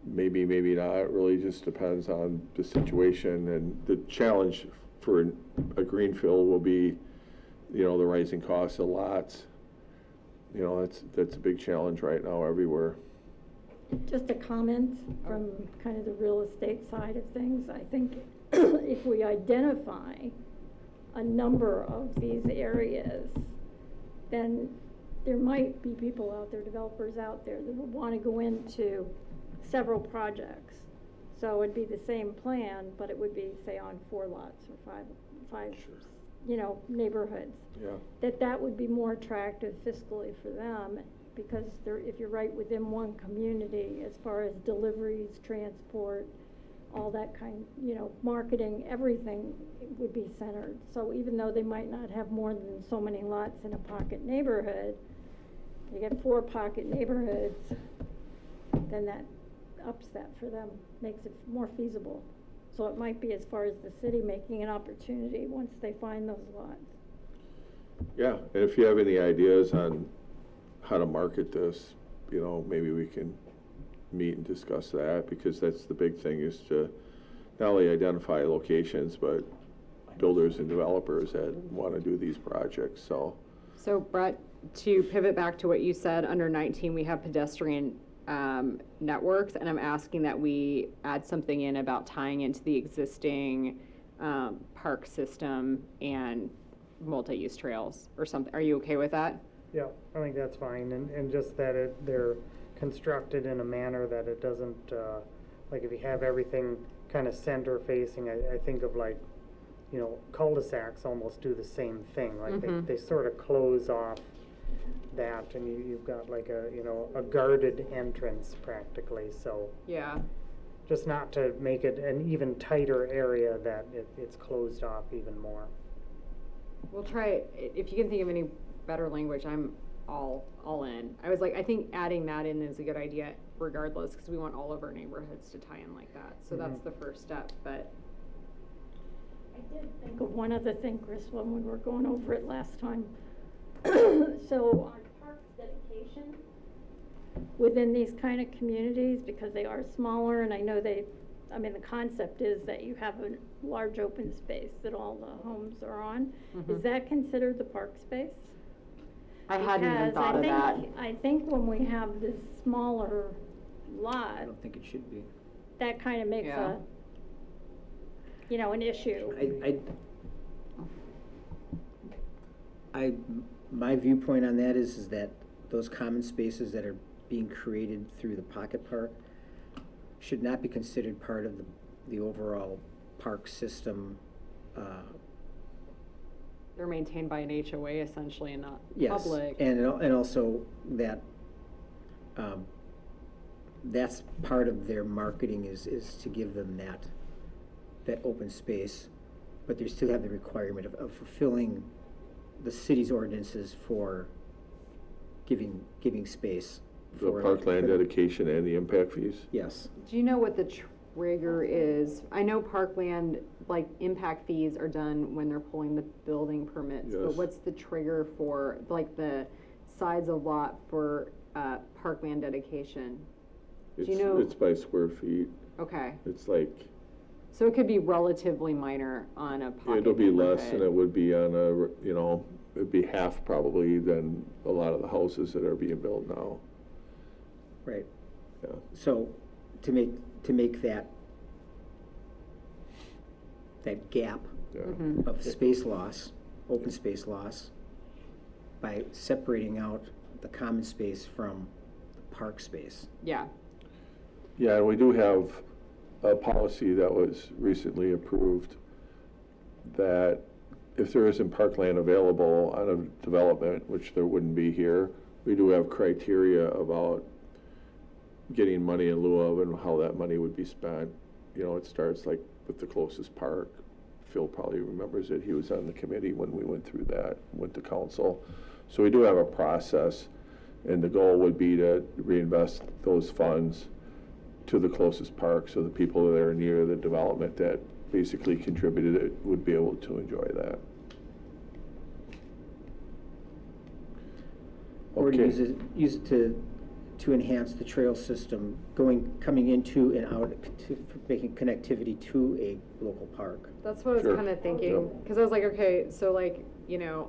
Maybe not. It really just depends on the situation, and the challenge for a greenfield will be, the rising costs of lots. That's a big challenge right now everywhere. Just a comment from kind of the real estate side of things. I think if we identify a number of these areas, then there might be people out there, developers out there, that would want to go into several projects. So it'd be the same plan, but it would be, say, on 4 lots or five, neighborhoods. Yeah. That would be more attractive fiscally for them, because if you're right within one community, as far as deliveries, transport, all that kind, marketing, everything would be centered. So even though they might not have more than so many lots in a pocket neighborhood, you get 4 pocket neighborhoods, then that ups that for them, makes it more feasible. So it might be as far as the city making an opportunity once they find those lots. Yeah, and if you have any ideas on how to market this, maybe we can meet and discuss that, because that's the big thing, is to not only identify locations, but builders and developers that want to do these projects, so. So Brett, to pivot back to what you said, under 19, we have pedestrian networks, and I'm asking that we add something in about tying into the existing park system and multi-use trails or something. Are you okay with that? Yeah, I think that's fine, and just that they're constructed in a manner that it doesn't, like if you have everything kind of center facing, I think of like, cul-de-sacs almost do the same thing, like they sort of close off that, and you've got like a guarded entrance practically, so. Yeah. Just not to make it an even tighter area that it's closed off even more. We'll try, if you can think of any better language, I'm all in. I was like, I think adding that in is a good idea regardless, because we want all of our neighborhoods to tie in like that. So that's the first step, but. I did think of one other thing, Chris, when we were going over it last time. So on parks dedication, within these kind of communities, because they are smaller, and I know the concept is that you have a large open space that all the homes are on. Is that considered the park space? I hadn't even Because thought of that. I think when we have this smaller lot, I don't think it should be. that kind of makes Yeah. an issue. My viewpoint on that is that those common spaces that are being created through the pocket park should not be considered part of the overall park system. They're maintained by an HOA essentially and not Yes, public. and also that, that's part of their marketing is to give them that open space, but they still have the requirement of fulfilling the city's ordinances for giving space. The for parkland dedication and the impact fees? Yes. Do you know what the trigger is? I know parkland, like, impact fees are done when they're pulling the building permits, but Yes. what's the trigger for, like, the size of lot for, parkland dedication? Do you know? It's by square feet. Okay, It's like, so it could be relatively minor on a pocket it'll be less than neighborhood. it would be on it'd be half probably than a lot of the houses that are being built now. Right. Yeah. So to make that gap Yeah. of space loss, open space loss, by separating out the common space from the park space. Yeah, Yeah, and we do have a policy that was recently approved that if there isn't parkland available on a development, which there wouldn't be here, we do have criteria about getting money in lieu of and how that money would be spent. It starts like with the closest park. Phil probably remembers it. He was on the committee when we went through that, went to council. So we do have a process, and the goal would be to reinvest those funds to the closest park, so the people that are near the development that basically contributed it would be able to enjoy that. Or to Okay. use it to enhance the trail system, coming into and out, making connectivity to a local park. that's what I was Sure. kind of thinking, Yep. because I was like, okay, so like,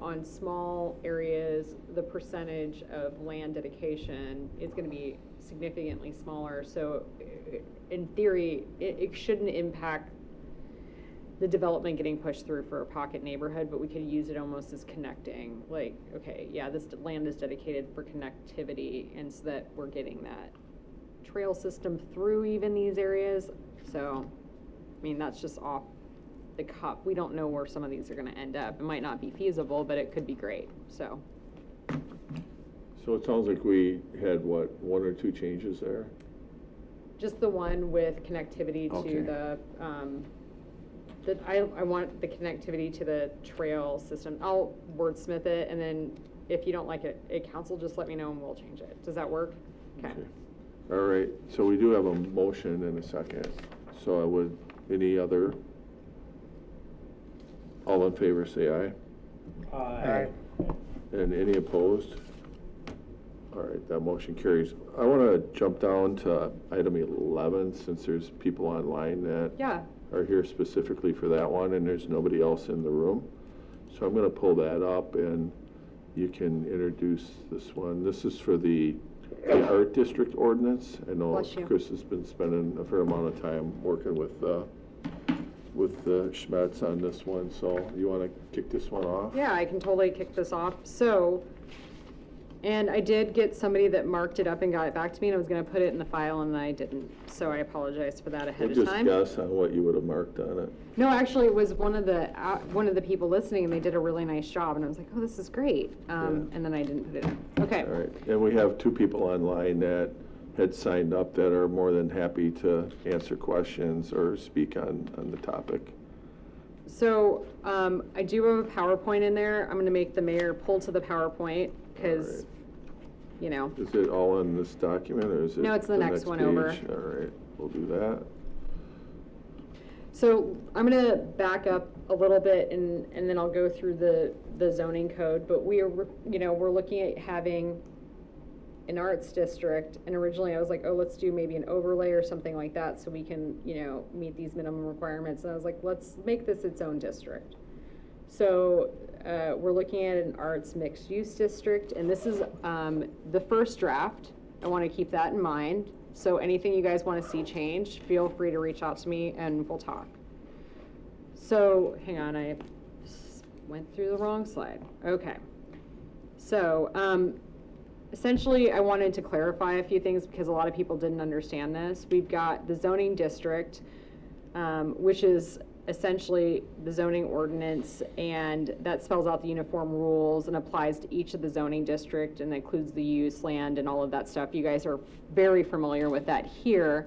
on small areas, the percentage of land dedication is gonna be significantly smaller, so in theory, it shouldn't impact the development getting pushed through for a pocket neighborhood, but we could use it almost as connecting, like, okay, yeah, this land is dedicated for connectivity, and so that we're getting that trail system through even these areas, so, that's just off the cuff. We don't know where some of these are gonna end up. It might not be feasible, but it could be great, so. So it sounds like we had, what, one or two changes there? Just the one with connectivity Okay. to I want the connectivity to the trail system. I'll wordsmith it, and then if you don't like it at council, just let me know and we'll change it. Does that work? Okay. All right, so we do have a motion and a second. So any other? All in favor, say aye. Aye. And any opposed? All right, that motion carries. I want to jump down to item 11, since there's people online that Yeah, are here specifically for that one, and there's nobody else in the room. So I'm going to pull that up, and you can introduce this one. This is for the Art District Ordinance. I know Bless you. Chris has been spending a fair amount of time working with the Schmetz on this one, so you want to kick this one off? yeah, I can totally kick this off. So, and I did get somebody that marked it up and got it back to me, and I was gonna put it in the file, and I didn't. So I apologize for that ahead We'll of just time. guess on what you would have marked on it. No, actually, it was one of the people listening, and they did a really nice job, and I was like, oh, this is great. And then I didn't put it in. Okay. All right, and we have two people online that had signed up that are more than happy to answer questions or speak on the topic. So, I do have a PowerPoint in there. I'm gonna make the mayor pull to the PowerPoint, because, Alright. you know, Is it all in this document, or is it? No, it's the next one over. page? All right, we'll do that. so I'm gonna back up a little bit and then I'll go through the zoning code, but we are, you know, we're looking at having an arts district, and originally I was like, oh, let's do maybe an overlay or something like that so we can, you know, meet these minimum requirements, and I was like, let's make this its own district. So, we're looking at an arts mixed-use district, and this is, the first draft. I wanna keep that in mind, so anything you guys wanna see changed, feel free to reach out to me and we'll talk. So, hang on, I went through the wrong slide. Okay. So, essentially, I wanted to clarify a few things because a lot of people didn't understand this. We've got the zoning district, which is essentially the zoning ordinance, and that spells out the uniform rules and applies to each of the zoning district and includes the use, land, and all of that stuff. You guys are very familiar with that here.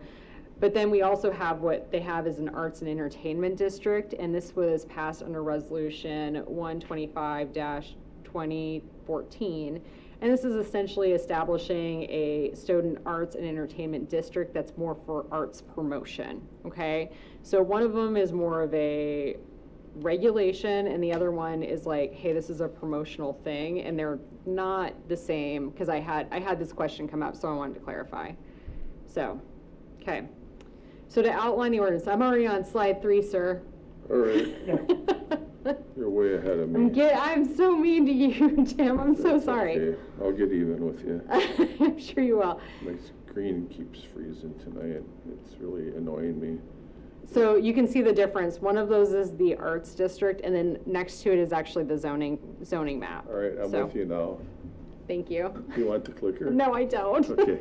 But then we also have what they have as an arts and entertainment district, and this was passed under Resolution 125-2014. And this is essentially establishing a Stoughton Arts and Entertainment District that's more for arts promotion, okay? So one of them is more of a regulation, and the other one is like, hey, this is a promotional thing, and they're not the same, because I had this question come up, so I wanted to clarify. So, okay. So to outline the ordinance, I'm already on slide 3, sir. All right, you're way ahead of me. I'm so mean to you, Tim. I'm so That's sorry. okay. I'll get even with you. I'm sure you will. My screen keeps freezing tonight. It's really annoying me. So you can see the difference. One of those is the arts district, and then next to it is actually the zoning map. All right, I'm So, with you now. Thank you. Do you want the clicker? No, I don't. Okay.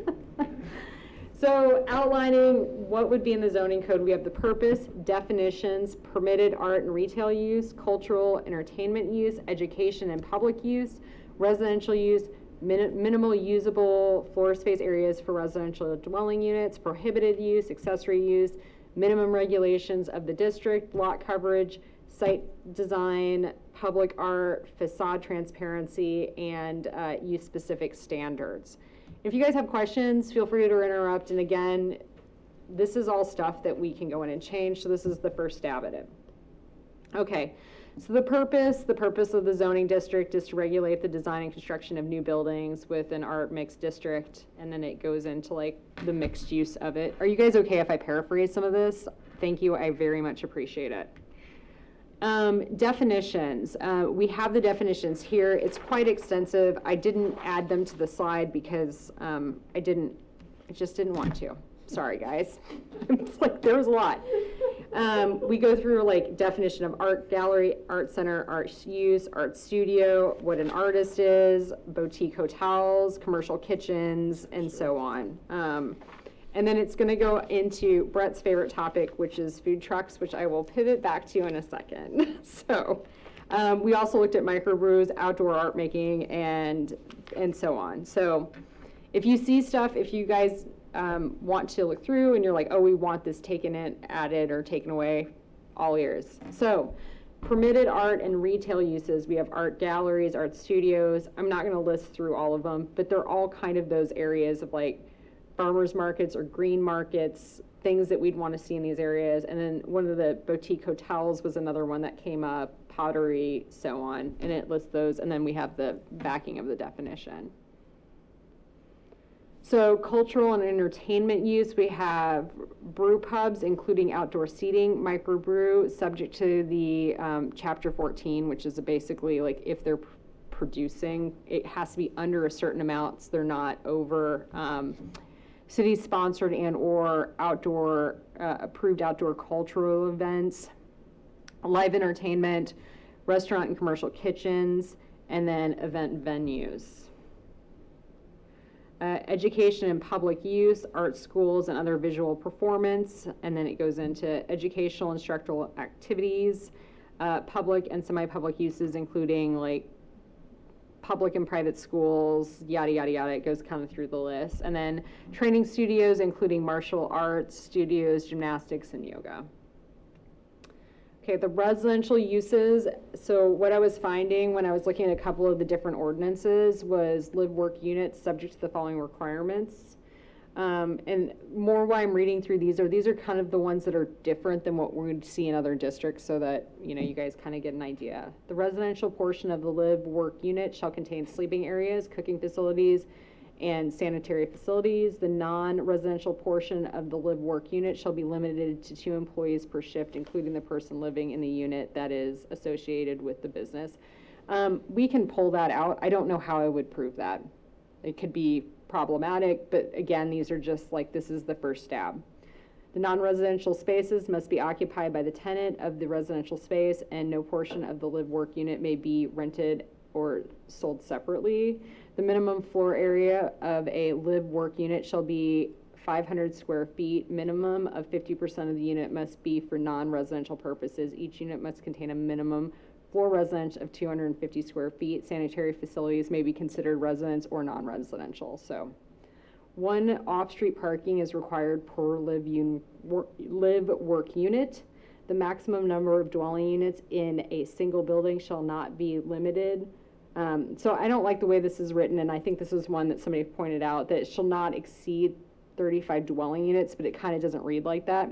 So outlining what would be in the zoning code, we have the purpose, definitions, permitted art and retail use, cultural entertainment use, education and public use, residential use, minimal usable floor space areas for residential dwelling units, prohibited use, accessory use, minimum regulations of the district, lot coverage, site design, public art, facade transparency, and use-specific standards. If you guys have questions, feel free to interrupt. And again, this is all stuff that we can go in and change. So this is the first stab at it. Okay, so the purpose of the zoning district is to regulate the design and construction of new buildings with an art mixed district. And then it goes into like the mixed use of it. Are you guys okay if I paraphrase some of this? Thank you, I very much appreciate it. Definitions. We have the definitions here. It's quite extensive. I didn't add them to the slide because I just didn't want to. Sorry, guys. It's like there was a lot. We go through like definition of art gallery, art center, art use, art studio, what an artist is, boutique hotels, commercial kitchens, and so on. And then it's going to go into Brett's favorite topic, which is food trucks, which I will pivot back to in a second. So we also looked at microbrews, outdoor art making, and so on. So if you see stuff, if you guys want to look through and you're like, oh, we want this taken in, added, or taken away, all ears. So permitted art and retail uses, we have art galleries, art studios. I'm not going to list through all of them, but they're all kind of those areas of like farmers markets or green markets, things that we'd want to see in these areas. And then one of the boutique hotels was another one that came up, pottery, so on, and it lists those. And then we have the backing of the definition. So cultural and entertainment use, we have brew pubs, including outdoor seating, microbrew, subject to the Chapter 14, which is basically like if they're producing, it has to be under a certain amount, so they're not over city-sponsored and or outdoor, approved outdoor cultural events, live entertainment, restaurant and commercial kitchens, and then event venues. Education and public use, art schools and other visual performance, and then it goes into educational instructional activities, public and semi-public uses, including like public and private schools, yada, yada, yada. It goes kind of through the list. And then training studios, including martial arts studios, gymnastics, and yoga. Okay, the residential uses, so what I was finding when I was looking at a couple of the different ordinances was live-work units subject to the following requirements. And more why I'm reading through these are kind of the ones that are different than what we would see in other districts so that, you guys kind of get an idea. The residential portion of the live-work unit shall contain sleeping areas, cooking facilities, and sanitary facilities. The non-residential portion of the live-work unit shall be limited to 2 employees per shift, including the person living in the unit that is associated with the business. We can pull that out. I don't know how I would prove that. It could be problematic, but again, these are just like, this is the first stab. The non-residential spaces must be occupied by the tenant of the residential space, and no portion of the live-work unit may be rented or sold separately. The minimum floor area of a live-work unit shall be 500 square feet. Minimum of 50% of the unit must be for non-residential purposes. Each unit must contain a minimum floor residence of 250 square feet. Sanitary facilities may be considered residence or non-residential. So 1 off-street parking is required per live-work unit. The maximum number of dwelling units in a single building shall not be limited. So I don't like the way this is written, and I think this is one that somebody pointed out, that it shall not exceed 35 dwelling units, but it kind of doesn't read like that.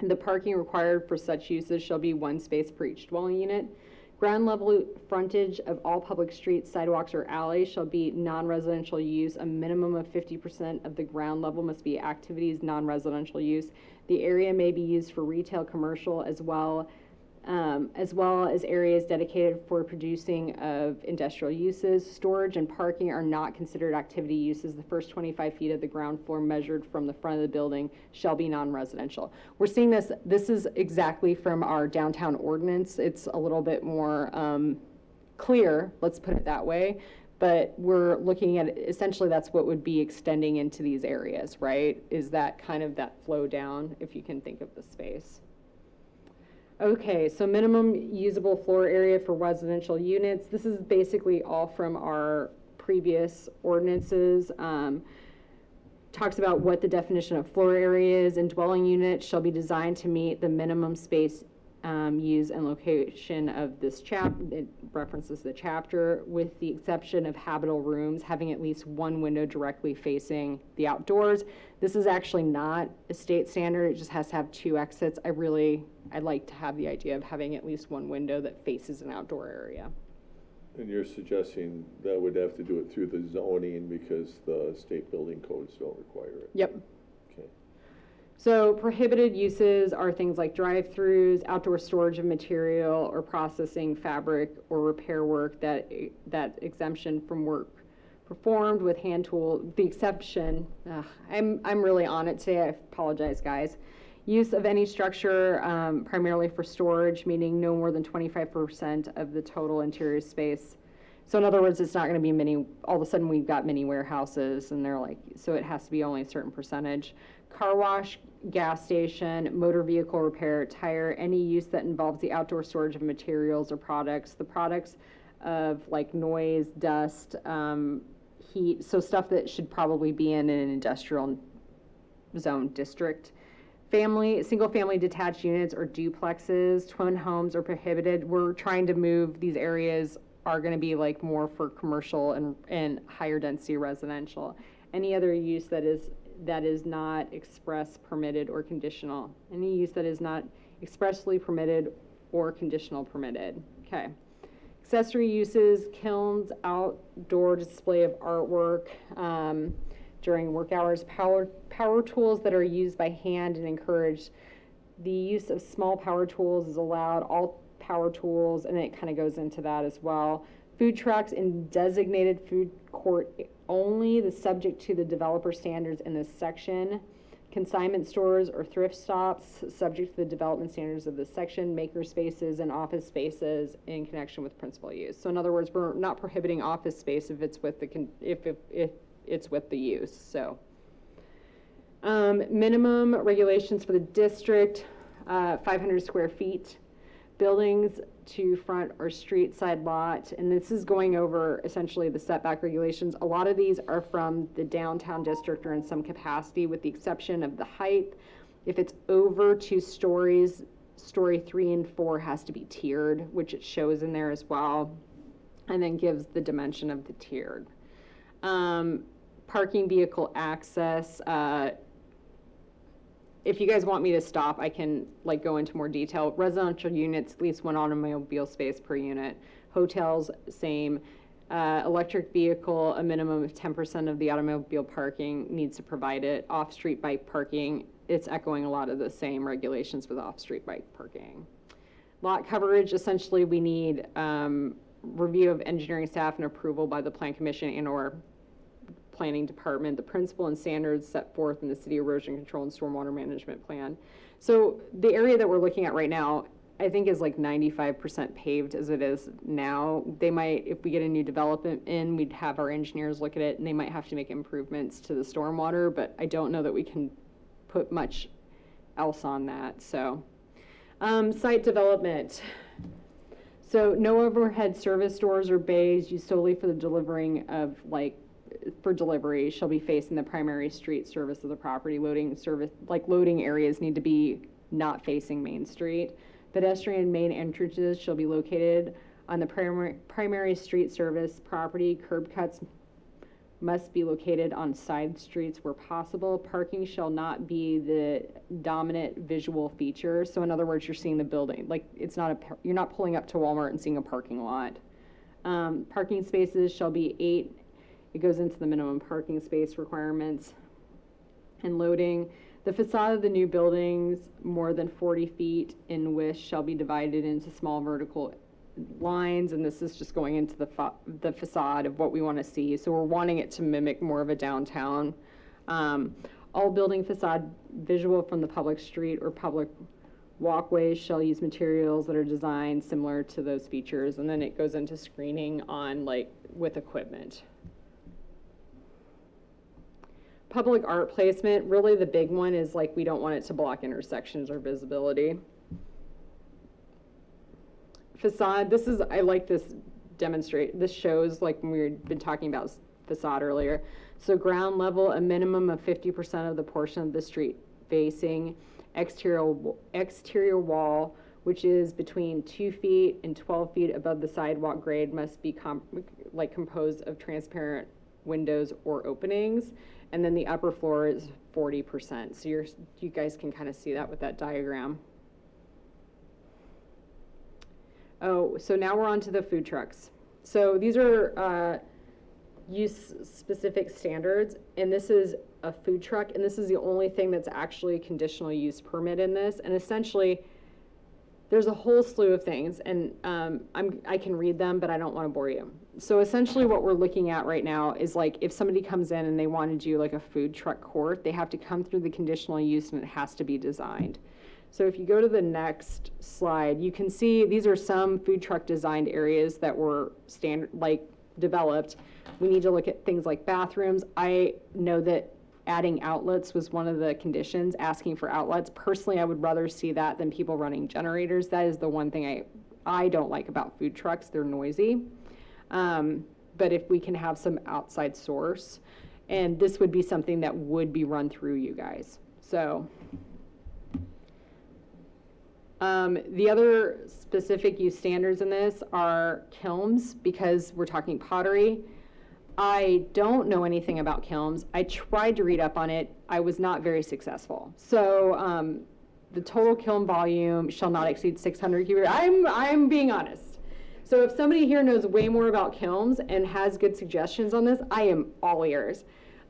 And the parking required for such uses shall be 1 space per each dwelling unit. Ground level frontage of all public streets, sidewalks, or alleys shall be non-residential use. A minimum of 50% of the ground level must be activities non-residential use. The area may be used for retail, commercial, as well as areas dedicated for producing of industrial uses. Storage and parking are not considered activity uses. The first 25 feet of the ground floor measured from the front of the building shall be non-residential. We're seeing this is exactly from our downtown ordinance. It's a little bit more clear, let's put it that way, but we're looking at, essentially that's what would be extending into these areas, right? Is that kind of that flow down, if you can think of the space. Okay, so minimum usable floor area for residential units. This is basically all from our previous ordinances. Talks about what the definition of floor area is, and dwelling units shall be designed to meet the minimum space use and location of this it references the chapter, with the exception of habitable rooms having at least 1 window directly facing the outdoors. This is actually not a state standard. It just has to have 2 exits. I'd like to have the idea of having at least 1 window that faces an outdoor area. And you're suggesting that would have to do it through the zoning because the state building codes don't require it? Yep. Okay. So prohibited uses are things like drive-throughs, outdoor storage of material or processing fabric or repair work. That exemption from work performed with hand tool. The exception, I'm really on it today. I apologize, guys. Use of any structure primarily for storage, meaning no more than 25% of the total interior space. So in other words, it's not going to be many. All of a sudden, we've got many warehouses, and they're like, so it has to be only a certain percentage. Car wash, gas station, motor vehicle repair, tire, any use that involves the outdoor storage of materials or products. The products of like noise, dust, heat, so stuff that should probably be in an industrial zone district. Single-family detached units or duplexes, twin homes are prohibited. We're trying to move, these areas are going to be like more for commercial and higher density residential. Any other use that is not express, permitted, or conditional. Any use that is not expressly permitted or conditional permitted. Okay. Accessory uses, kilns, outdoor display of artwork, during work hours, power tools that are used by hand and encouraged. The use of small power tools is allowed, all power tools, and it kind of goes into that as well. Food trucks in designated food court only, the subject to the developer standards in this section. Consignment stores or thrift stops, subject to the development standards of this section. Maker spaces and office spaces in connection with principal use. So in other words, we're not prohibiting office space if it's with it's with the use. So minimum regulations for the district, 500 square feet, buildings to front or street side lot, and this is going over essentially the setback regulations. A lot of these are from the downtown district or in some capacity, with the exception of the height. If it's over 2 stories, story 3 and 4 has to be tiered, which it shows in there as well, and then gives the dimension of the tiered. Parking vehicle access, if you guys want me to stop, I can like go into more detail. Residential units, at least one automobile space per unit. Hotels, same. Electric vehicle, a minimum of 10% of the automobile parking needs to provide it. Off-street bike parking, it's echoing a lot of the same regulations with off-street bike parking. Lot coverage, essentially we need review of engineering staff and approval by the Plan Commission and or Planning Department, the principle and standards set forth in the City Erosion Control and Stormwater Management Plan. So the area that we're looking at right now, I think is like 95% paved as it is now. They might, if we get a new development in, we'd have our engineers look at it and they might have to make improvements to the stormwater, but I don't know that we can put much else on that, so. Site development. So no overhead service doors or bays used solely for the delivering of for delivery shall be facing the primary street service of the property. Loading areas need to be not facing Main Street. Pedestrian main entrances shall be located on the primary street service property. Curb cuts must be located on side streets where possible. Parking shall not be the dominant visual feature. So in other words, you're seeing the building. Like you're not pulling up to Walmart and seeing a parking lot. Parking spaces shall be 8. It goes into the minimum parking space requirements. And loading. The facade of the new buildings more than 40 feet in width shall be divided into small vertical lines, and this is just going into the facade of what we want to see. So we're wanting it to mimic more of a downtown. All building facade visual from the public street or public walkways shall use materials that are designed similar to those features, and then it goes into screening on with equipment. Public art placement, really the big one is we don't want it to block intersections or visibility. Facade, I like this this shows when we've been talking about facade earlier. So ground level, a minimum of 50% of the portion of the street facing exterior wall, which is between 2 feet and 12 feet above the sidewalk grade, must be composed of transparent windows or openings. And then the upper floor is 40%. So you guys can kind of see that with that diagram. Oh, so now we're on to the food trucks. So these are use-specific standards, and this is a food truck, and this is the only thing that's actually a conditional use permit in this. And essentially, there's a whole slew of things, and I can read them, but I don't want to bore you. So essentially what we're looking at right now is if somebody comes in and they want to do a food truck court, they have to come through the conditional use and it has to be designed. So if you go to the next slide, you can see these are some food truck designed areas that were developed. We need to look at things like bathrooms. I know that adding outlets was one of the conditions, asking for outlets. Personally, I would rather see that than people running generators. That is the one thing I don't like about food trucks. They're noisy. But if we can have some outside source, and this would be something that would be run through you guys. So the other specific use standards in this are kilns, because we're talking pottery. I don't know anything about kilns. I tried to read up on it. I was not very successful. So the total kiln volume shall not exceed 600 cubic. I'm being honest. So if somebody here knows way more about kilns and has good suggestions on this, I am all ears.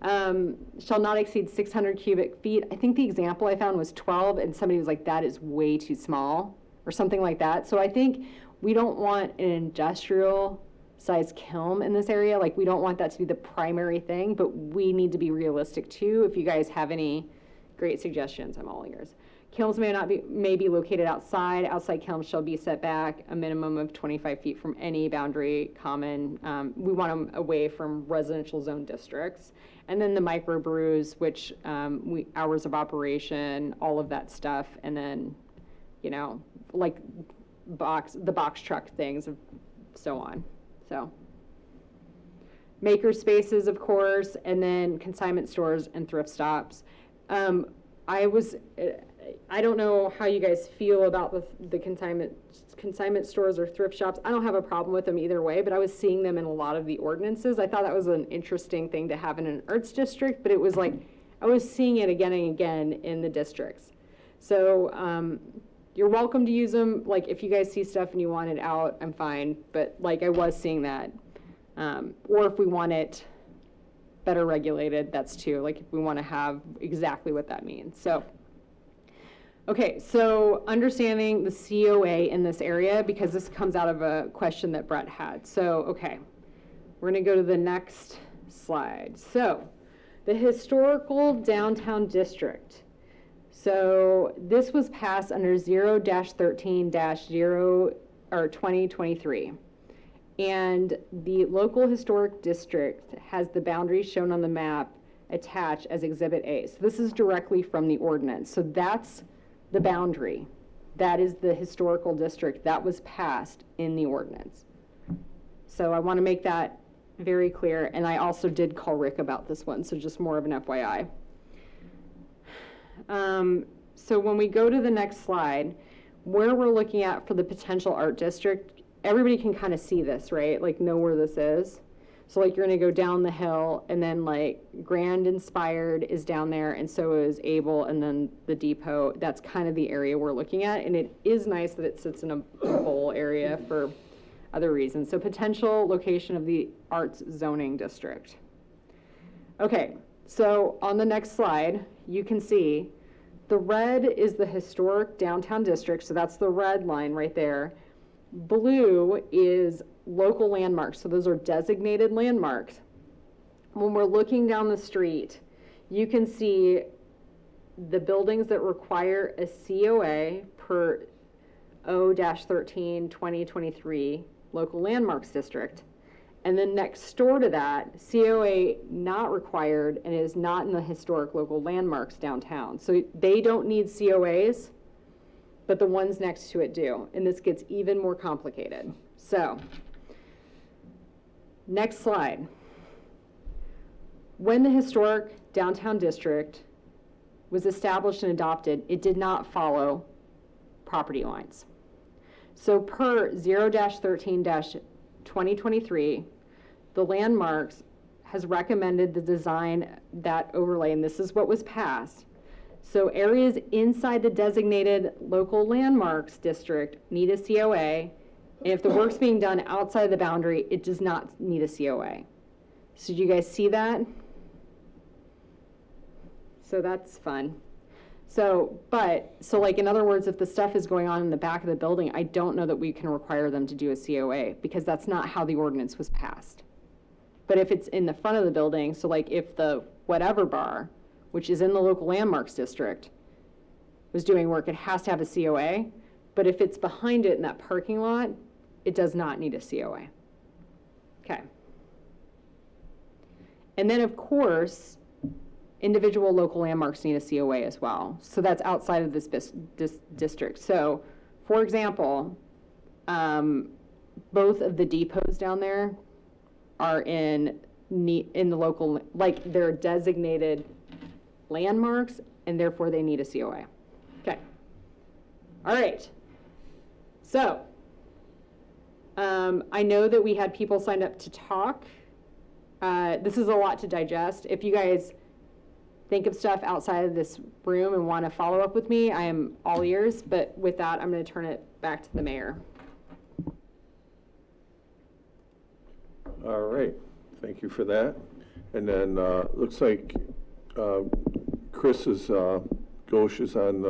Shall not exceed 600 cubic feet. I think the example I found was 12, and somebody was like, that is way too small, or something like that. So I think we don't want an industrial size kiln in this area. We don't want that to be the primary thing, but we need to be realistic too. If you guys have any great suggestions, I'm all ears. Kilns may be located outside. Outside kilns shall be set back a minimum of 25 feet from any boundary common. We want them away from residential zone districts. And then the microbrews, which hours of operation, all of that stuff. And then, the box truck things, so on. So maker spaces, of course, and then consignment stores and thrift stops. I don't know how you guys feel about the consignment stores or thrift shops. I don't have a problem with them either way, but I was seeing them in a lot of the ordinances. I thought that was an interesting thing to have in an arts district, but it was like, I was seeing it again and again in the districts. So, you're welcome to use them. Like, if you guys see stuff and you want it out, I'm fine. But like, I was seeing that. Or if we want it better regulated, that's too. Like, if we want to have exactly what that means. So, okay, so understanding the COA in this area, because this comes out of a question that Brett had. So, okay, we're going to go to the next slide. So, the historical downtown district. So this was passed under 0-13-0 or 2023. And the local historic district has the boundaries shown on the map attached as Exhibit A. So this is directly from the ordinance. So that's the boundary. That is the historical district that was passed in the ordinance. So I want to make that very clear. And I also did call Rick about this one, so just more of an FYI. So when we go to the next slide, where we're looking at for the potential art district, everybody can kind of see this, right? Like, know where this is. So like, you're going to go down the hill, and then like Grand Inspired is down there, and so is Able, and then the Depot. That's kind of the area we're looking at, and it is nice that it sits in a bowl area for other reasons. So potential location of the arts zoning district. Okay, so on the next slide, you can see the red is the historic downtown district, so that's the red line right there. Blue is local landmarks, so those are designated landmarks. When we're looking down the street, you can see the buildings that require a COA per O-13-2023 local landmarks district. And then next door to that, COA not required and is not in the historic local landmarks downtown. So they don't need COAs, but the ones next to it do. And this gets even more complicated. So, next slide. When the historic downtown district was established and adopted, it did not follow property lines. So per 0-13-2023, the landmarks has recommended the design that overlay, and this is what was passed. So areas inside the designated local landmarks district need a COA, and if the work's being done outside the boundary, it does not need a COA. So do you guys see that? So that's fun. So like, in other words, if the stuff is going on in the back of the building, I don't know that we can require them to do a COA, because that's not how the ordinance was passed. But if it's in the front of the building, so like if the whatever bar, which is in the local landmarks district, was doing work, it has to have a COA. But if it's behind it in that parking lot, it does not need a COA. Okay. And then, of course, individual local landmarks need a COA as well. So that's outside of this district. So, for example, both of the depots down there are in the local, like, they're designated landmarks, and therefore they need a COA. Okay. All right. So, I know that we had people signed up to talk. This is a lot to digest. If you guys think of stuff outside of this room and want to follow up with me, I am all ears. But with that, I'm going to turn it back to the mayor. All right, thank you for that. And then looks like Chris is Ghosh is on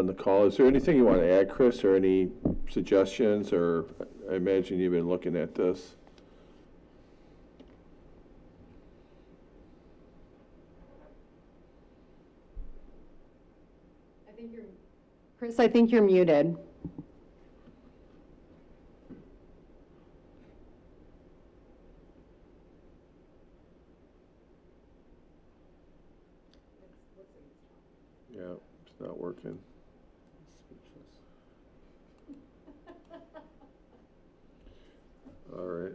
the call. Is there anything you want to add, Chris, or any suggestions? Or I imagine you've been looking at this. Chris, I think you're muted. Yeah, it's not working. All right.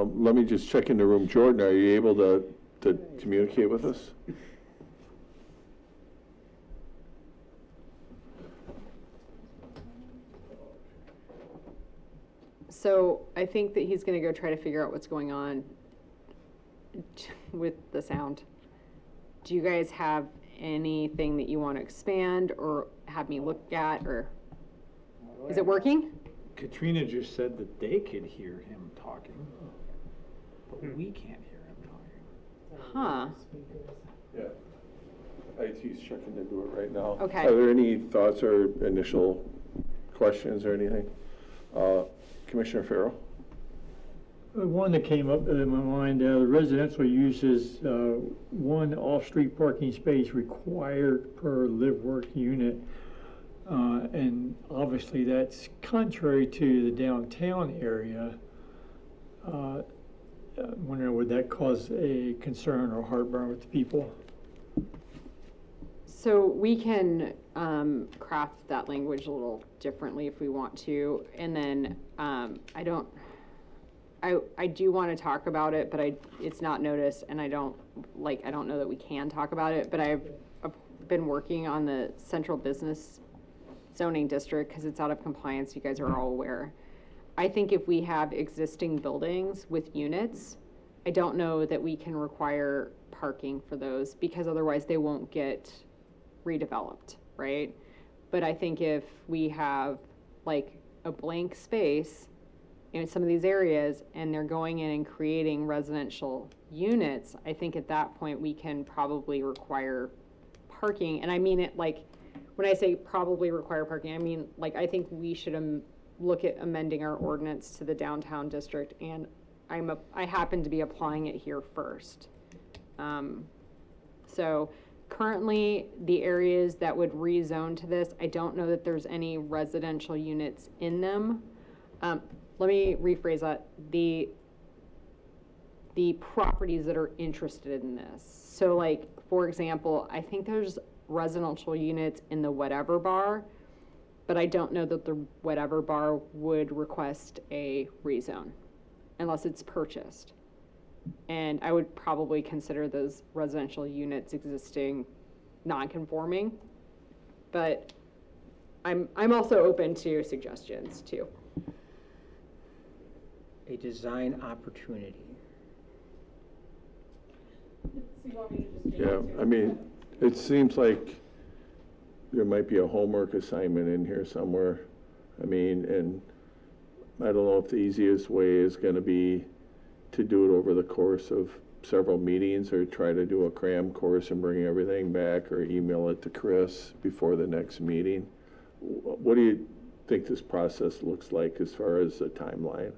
Let me just check in the room. Jordan, are you able to communicate with us? So I think that he's gonna go try to figure out what's going on with the sound. Do you guys have anything that you want to expand or have me look at, or is it working? Katrina just said that they could hear him talking, but we can't hear him talking. Huh. Yeah. IT's checking to do it right now. Okay. Are there any thoughts or initial questions or anything? Commissioner Farrell? One that came up in my mind, the residential uses, one off-street parking space required per live-work unit. And obviously that's contrary to the downtown area. I'm wondering, would that cause a concern or heartburn with the people? So we can craft that language a little differently if we want to, and then I do want to talk about it, but it's not noticed, and I don't know that we can talk about it, but I've been working on the central business zoning district because it's out of compliance. You guys are all aware. I think if we have existing buildings with units, I don't know that we can require parking for those because otherwise they won't get redeveloped, right? But I think if we have like a blank space in some of these areas and they're going in and creating residential units, I think at that point we can probably require parking. And I mean it like, when I say probably require parking, I mean like I think we should look at amending our ordinance to the downtown district, and I happen to be applying it here first. So currently, the areas that would rezone to this, I don't know that there's any residential units in them. Let me rephrase that. The properties that are interested in this. So like, for example, I think there's residential units in the Whatever Bar, but I don't know that the Whatever Bar would request a rezone unless it's purchased. And I would probably consider those residential units existing non-conforming, but I'm also open to suggestions too. A design opportunity. Yeah, I mean, it seems like there might be a homework assignment in here somewhere. I mean, and I don't know if the easiest way is gonna be to do it over the course of several meetings, or try to do a cram course and bring everything back, or email it to Chris before the next meeting. What do you think this process looks like as far as the timeline?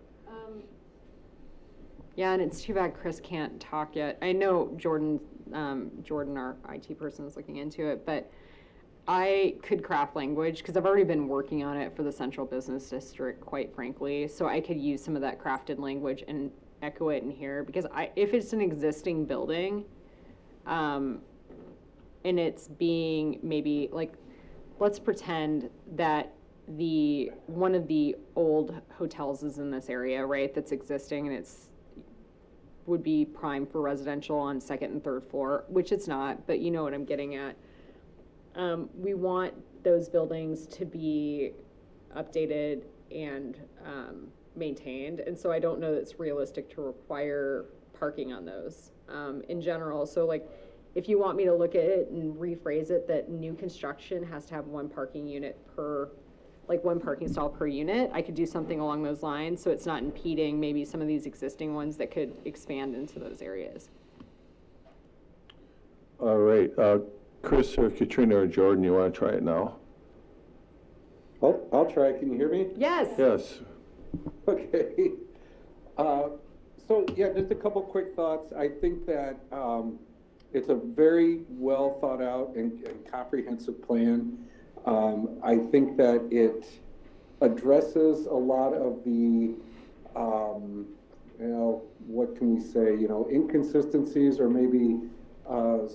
Yeah, and it's too bad Chris can't talk yet. I know Jordan, our IT person, is looking into it, but I could craft language because I've already been working on it for the central business district, quite frankly. So I could use some of that crafted language and echo it in here, because if it's an existing building, and it's being maybe like, let's pretend that one of the old hotels is in this area, right? That's existing, and would be prime for residential on second and third floor, which it's not, but you know what I'm getting at. We want those buildings to be updated and maintained, and so I don't know that it's realistic to require parking on those in general. So like, if you want me to look at it and rephrase it that new construction has to have one parking unit per, like one parking stall per unit, I could do something along those lines so it's not impeding maybe some of these existing ones that could expand into those areas. All right, Chris or Katrina or Jordan, you want to try it now? I'll try. Can you hear me? Yes. Yes. Okay. So yeah, just a couple quick thoughts. I think that it's a very well thought out and comprehensive plan. I think that it addresses a lot of the, what can we say, inconsistencies, or maybe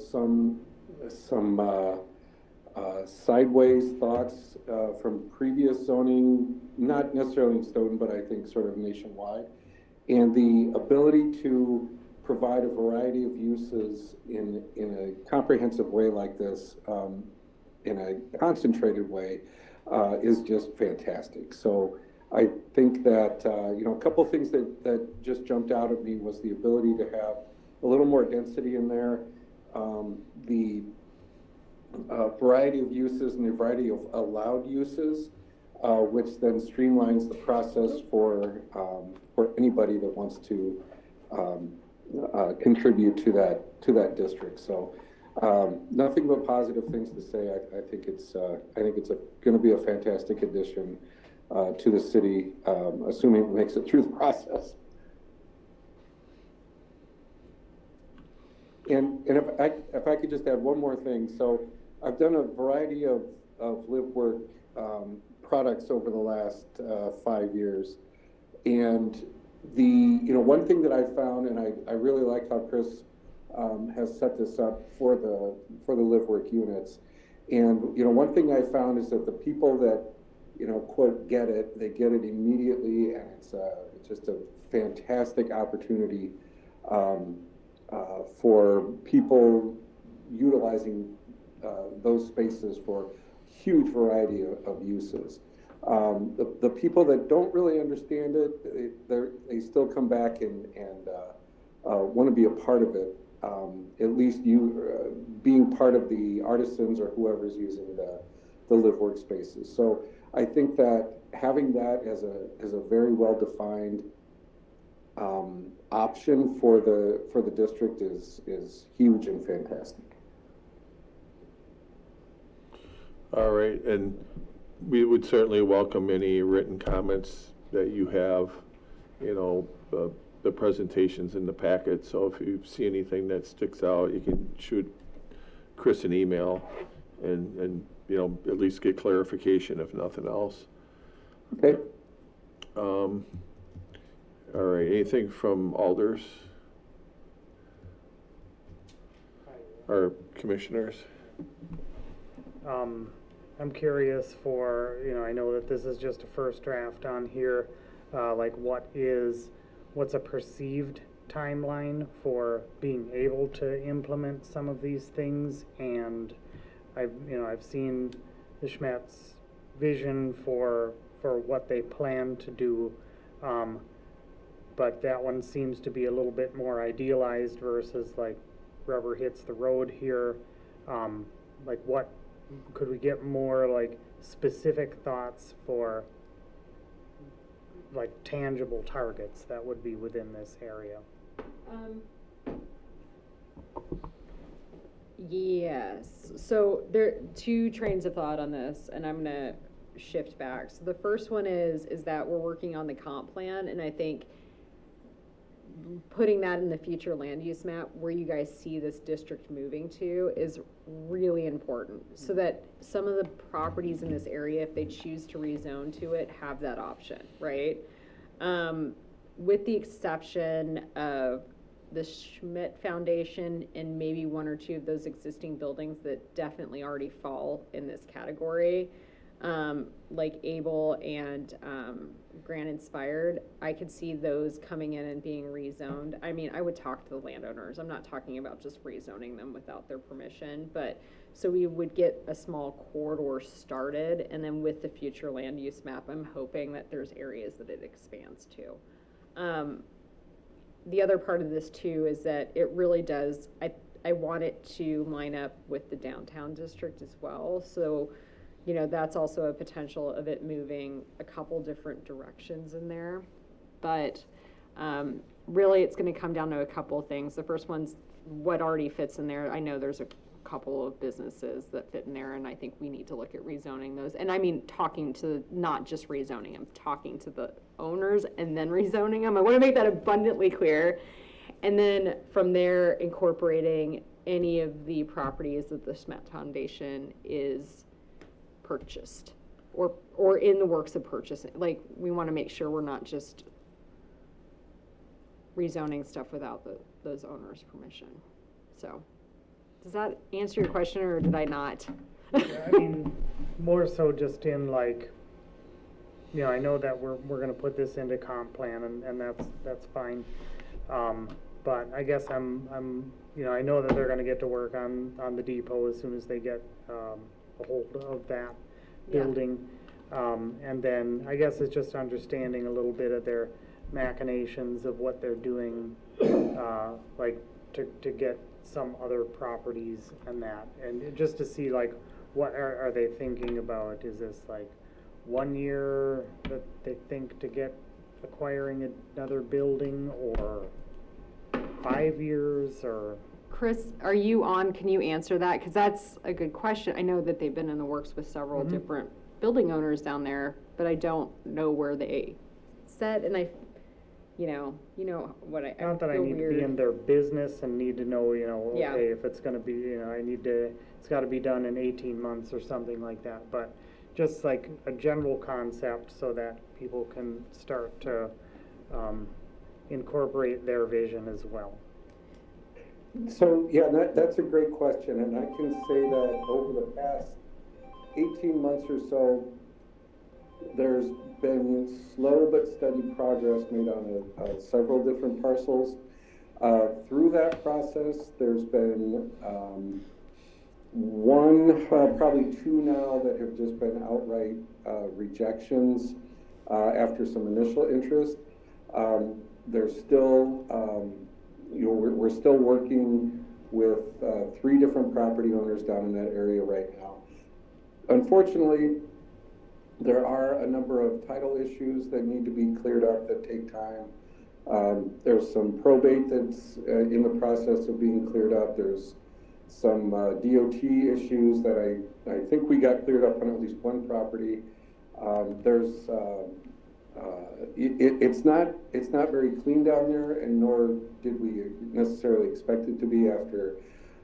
some sideways thoughts from previous zoning, not necessarily in Stoughton, but I think sort of nationwide. And the ability to provide a variety of uses in a comprehensive way like this, in a concentrated way, is just fantastic. So I think that, a couple of things that just jumped out at me was the ability to have a little more density in there, the variety of uses and the variety of allowed uses, which then streamlines the process for anybody that wants to contribute to that district. So nothing but positive things to say. I think it's going to be a fantastic addition to the city, assuming it makes it through the process. And if I could just add one more thing. So I've done a variety of live work products over the last 5 years, and one thing that I found, and I really like how Chris has set this up for the live work units. And one thing I found is that the people that quote get it, they get it immediately, and it's just a fantastic opportunity for people utilizing those spaces for huge variety of uses. The people that don't really understand it, they still come back and want to be a part of it. At least you being part of the artisans or whoever's using the live workspaces. So I think that having that as a very well defined option for the district is huge and fantastic. All right, and we would certainly welcome any written comments that you have, the presentations in the packet. So if you see anything that sticks out, you can shoot Chris an email and at least get clarification if nothing else. Okay. All right, anything from alders or commissioners? I'm curious for, I know that this is just a first draft on here, what's a perceived timeline for being able to implement some of these things? And I've seen the Schmetz vision for what they plan to do, but that one seems to be a little bit more idealized versus like rubber hits the road here. What could we get more like specific thoughts for like tangible targets that would be within this area? Yes, so there are two trains of thought on this, and I'm gonna shift back. So the first one is that we're working on the comp plan, and I think putting that in the future land use map where you guys see this district moving to is really important, so that some of the properties in this area, if they choose to rezone to it, have that option, right? With the exception of the Schmidt Foundation and maybe one or two of those existing buildings that definitely already fall in this category, like Able and Grand Inspired, I could see those coming in and being rezoned. I mean, I would talk to the landowners. I'm not talking about just rezoning them without their permission, but so we would get a small corridor started, and then with the future land use map, I'm hoping that there's areas that it expands to. The other part of this too is that it really does, I want it to line up with the downtown district as well. So, that's also a potential of it moving a couple different directions in there. But really it's going to come down to a couple of things. The first one's what already fits in there. I know there's a couple of businesses that fit in there, and I think we need to look at rezoning those. And I mean, talking to, not just rezoning them, talking to the owners and then rezoning them. I want to make that abundantly clear. And then from there, incorporating any of the properties that the Schmidt Foundation is purchased or in the works of purchasing. Like, we want to make sure we're not just rezoning stuff without those owners' permission. So does that answer your question, or did I not? I mean, more so just in like you know, I know that we're gonna put this into comp plan, and that's fine. But I guess I'm, you know, I know that they're gonna get to work on the depot as soon as they get, a hold of that Yeah. building. And then I guess it's just understanding a little bit of their machinations of what they're doing, like to get some other properties and that, and just to see like, what are they thinking about? Is this like 1 year that they think to get acquiring another building, or 5 years, or? Chris, are you on? Can you answer that? Because that's a good question. I know that they've been in the works with several Mhm. different building owners down there, but I don't know where they set, and you know what I Not that I feel need to be weird. in their business and need to know, you know, Yeah. okay, if it's gonna be, you know, it's gotta be done in 18 months or something like that, but just like a general concept so that people can start to, incorporate their vision as well. So, yeah, that's a great question, and I can say that over the past 18 months or so, there's been slow but steady progress made on several different parcels. Through that process, there's been one, probably two now that have just been outright rejections after some initial interest. There's still, you know, we're still working with 3 different property owners down in that area right now. Unfortunately, there are a number of title issues that need to be cleared up that take time. There's some probate that's in the process of being cleared up. There's some DOT issues that I think we got cleared up on at least one property. It's not very clean down there, and nor did we necessarily expect it to be after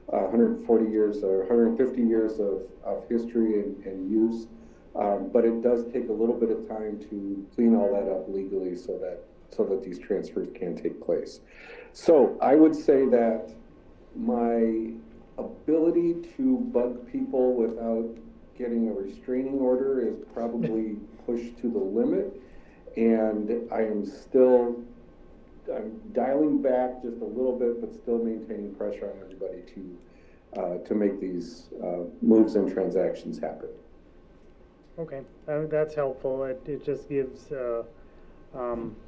140 years or 150 years of history and use. But it does take a little bit of time to clean all that up legally so that these transfers can take place. So I would say that my ability to bug people without getting a restraining order is probably pushed to the limit, and I'm dialing back just a little bit, but still maintaining pressure on everybody to make these moves and transactions happen. Okay, that's helpful. It just gives, you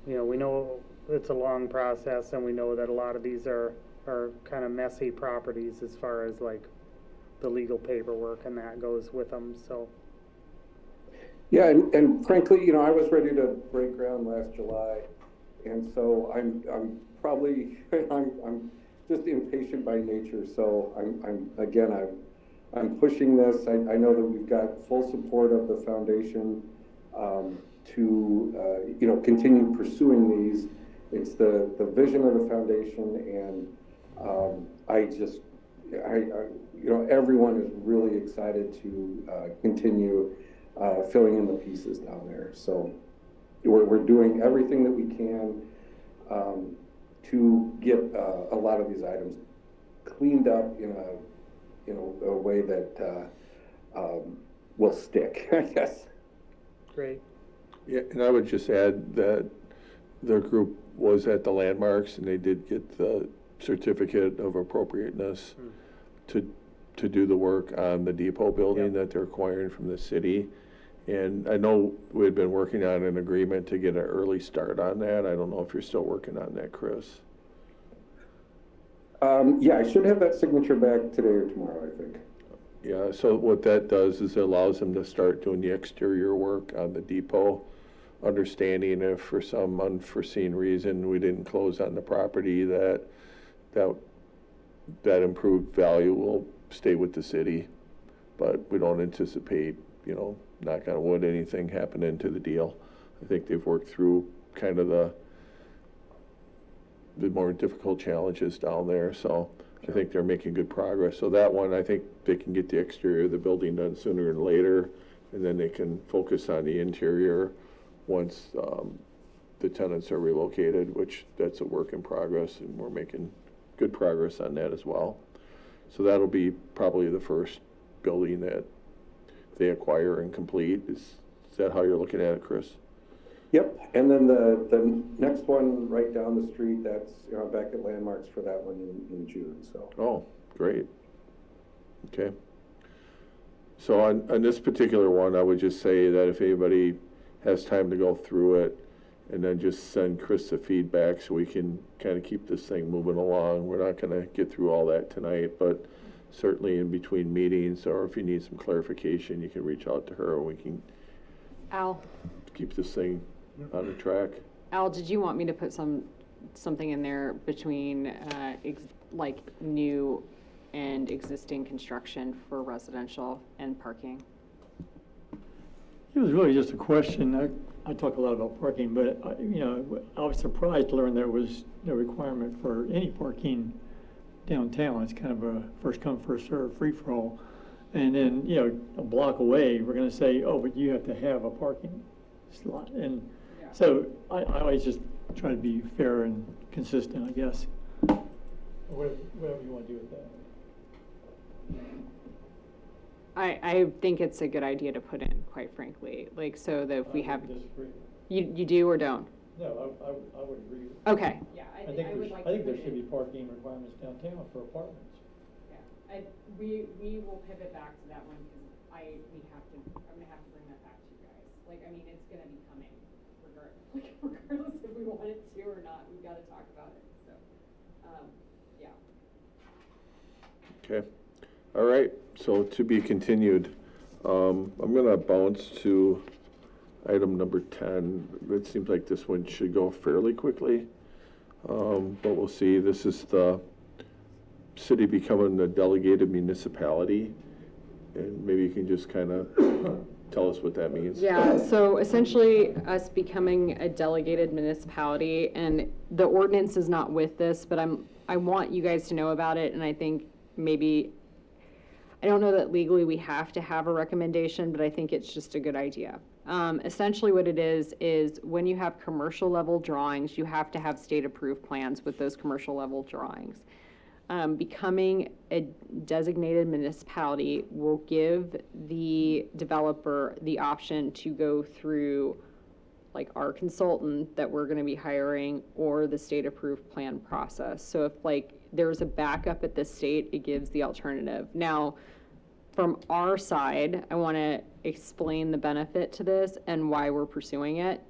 know, we know it's a long process, and we know that a lot of these are kind of messy properties as far as like the legal paperwork and that goes with them, so. Yeah, and frankly, you know, I was ready to break ground last July, and so I'm probably I'm just impatient by nature. So I'm pushing this. I know that we've got full support of the foundation to you know, continue pursuing these. It's the vision of the foundation, and you know, everyone is really excited to continue filling in the pieces down there. So we're doing everything that we can to get a lot of these items cleaned up in a way that will stick, I guess. Great. Yeah, and I would just add that their group was at the landmarks, and they did get the certificate of appropriateness to do the work on the depot building that they're acquiring from the city. And I know we had been working on an agreement to get an early start on that. I don't know if you're still working on that, Chris. Yeah, I should have that signature back today or tomorrow, I think. Yeah, so what that does is it allows them to start doing the exterior work on the depot, understanding if for some unforeseen reason we didn't close on the property, that improved value will stay with the city. But we don't anticipate, you know, knock on wood, anything happening to the deal. I think they've worked through kind of the more difficult challenges down there, so I think they're making good progress. So that one, I think they can get the exterior of the building done sooner than later, and then they can focus on the interior once the tenants are relocated, which that's a work in progress, and we're making good progress on that as well. So that'll be probably the first building that they acquire and complete. Is that how you're looking at it, Chris? Yep, and then the next one right down the street, that's, back at Landmarks for that one in June, so. Oh, great. Okay. So on this particular one, I would just say that if anybody has time to go through it, and then just send Chris the feedback so we can kind of keep this thing moving along. We're not going to get through all that tonight, but certainly in between meetings, or if you need some clarification, you can reach out to her and we can Al, keep this thing on the track. Al, did you want me to put something in there between, like new and existing construction for residential and parking? It was really just a question. I talk a lot about parking, but, I was surprised to learn there was no requirement for any parking downtown. It's kind of a first come, first served, free-for-all. And then, a block away, we're going to say, oh, but you have to have a parking slot. And so I always just try to be fair and consistent, I guess. Whatever you want to do with that. I think it's a good idea to put in, quite frankly, like, so that if we have, Disagree. you do or don't? No, I would agree. Okay. Yeah, I think there should be parking requirements downtown for apartments. Yeah, we will pivot back to that one because I'm gonna have to bring that back to you guys. Like, I mean, it's gonna be coming regardless if we want it to or not, we've gotta talk about it, so, yeah. Okay. All right. So to be continued. I'm going to bounce to item number 10. It seems like this one should go fairly quickly, but we'll see. This is the city becoming a delegated municipality, and maybe you can just kind of tell us what that means. Yeah, so essentially us becoming a delegated municipality, and the ordinance is not with this, but I want you guys to know about it, and I think maybe, I don't know that legally we have to have a recommendation, but I think it's just a good idea. Essentially what it is when you have commercial level drawings, you have to have state approved plans with those commercial level drawings. Becoming a designated municipality will give the developer the option to go through like our consultant that we're going to be hiring or the state approved plan process. So if like there's a backup at the state, it gives the alternative. Now, from our side, I want to explain the benefit to this and why we're pursuing it.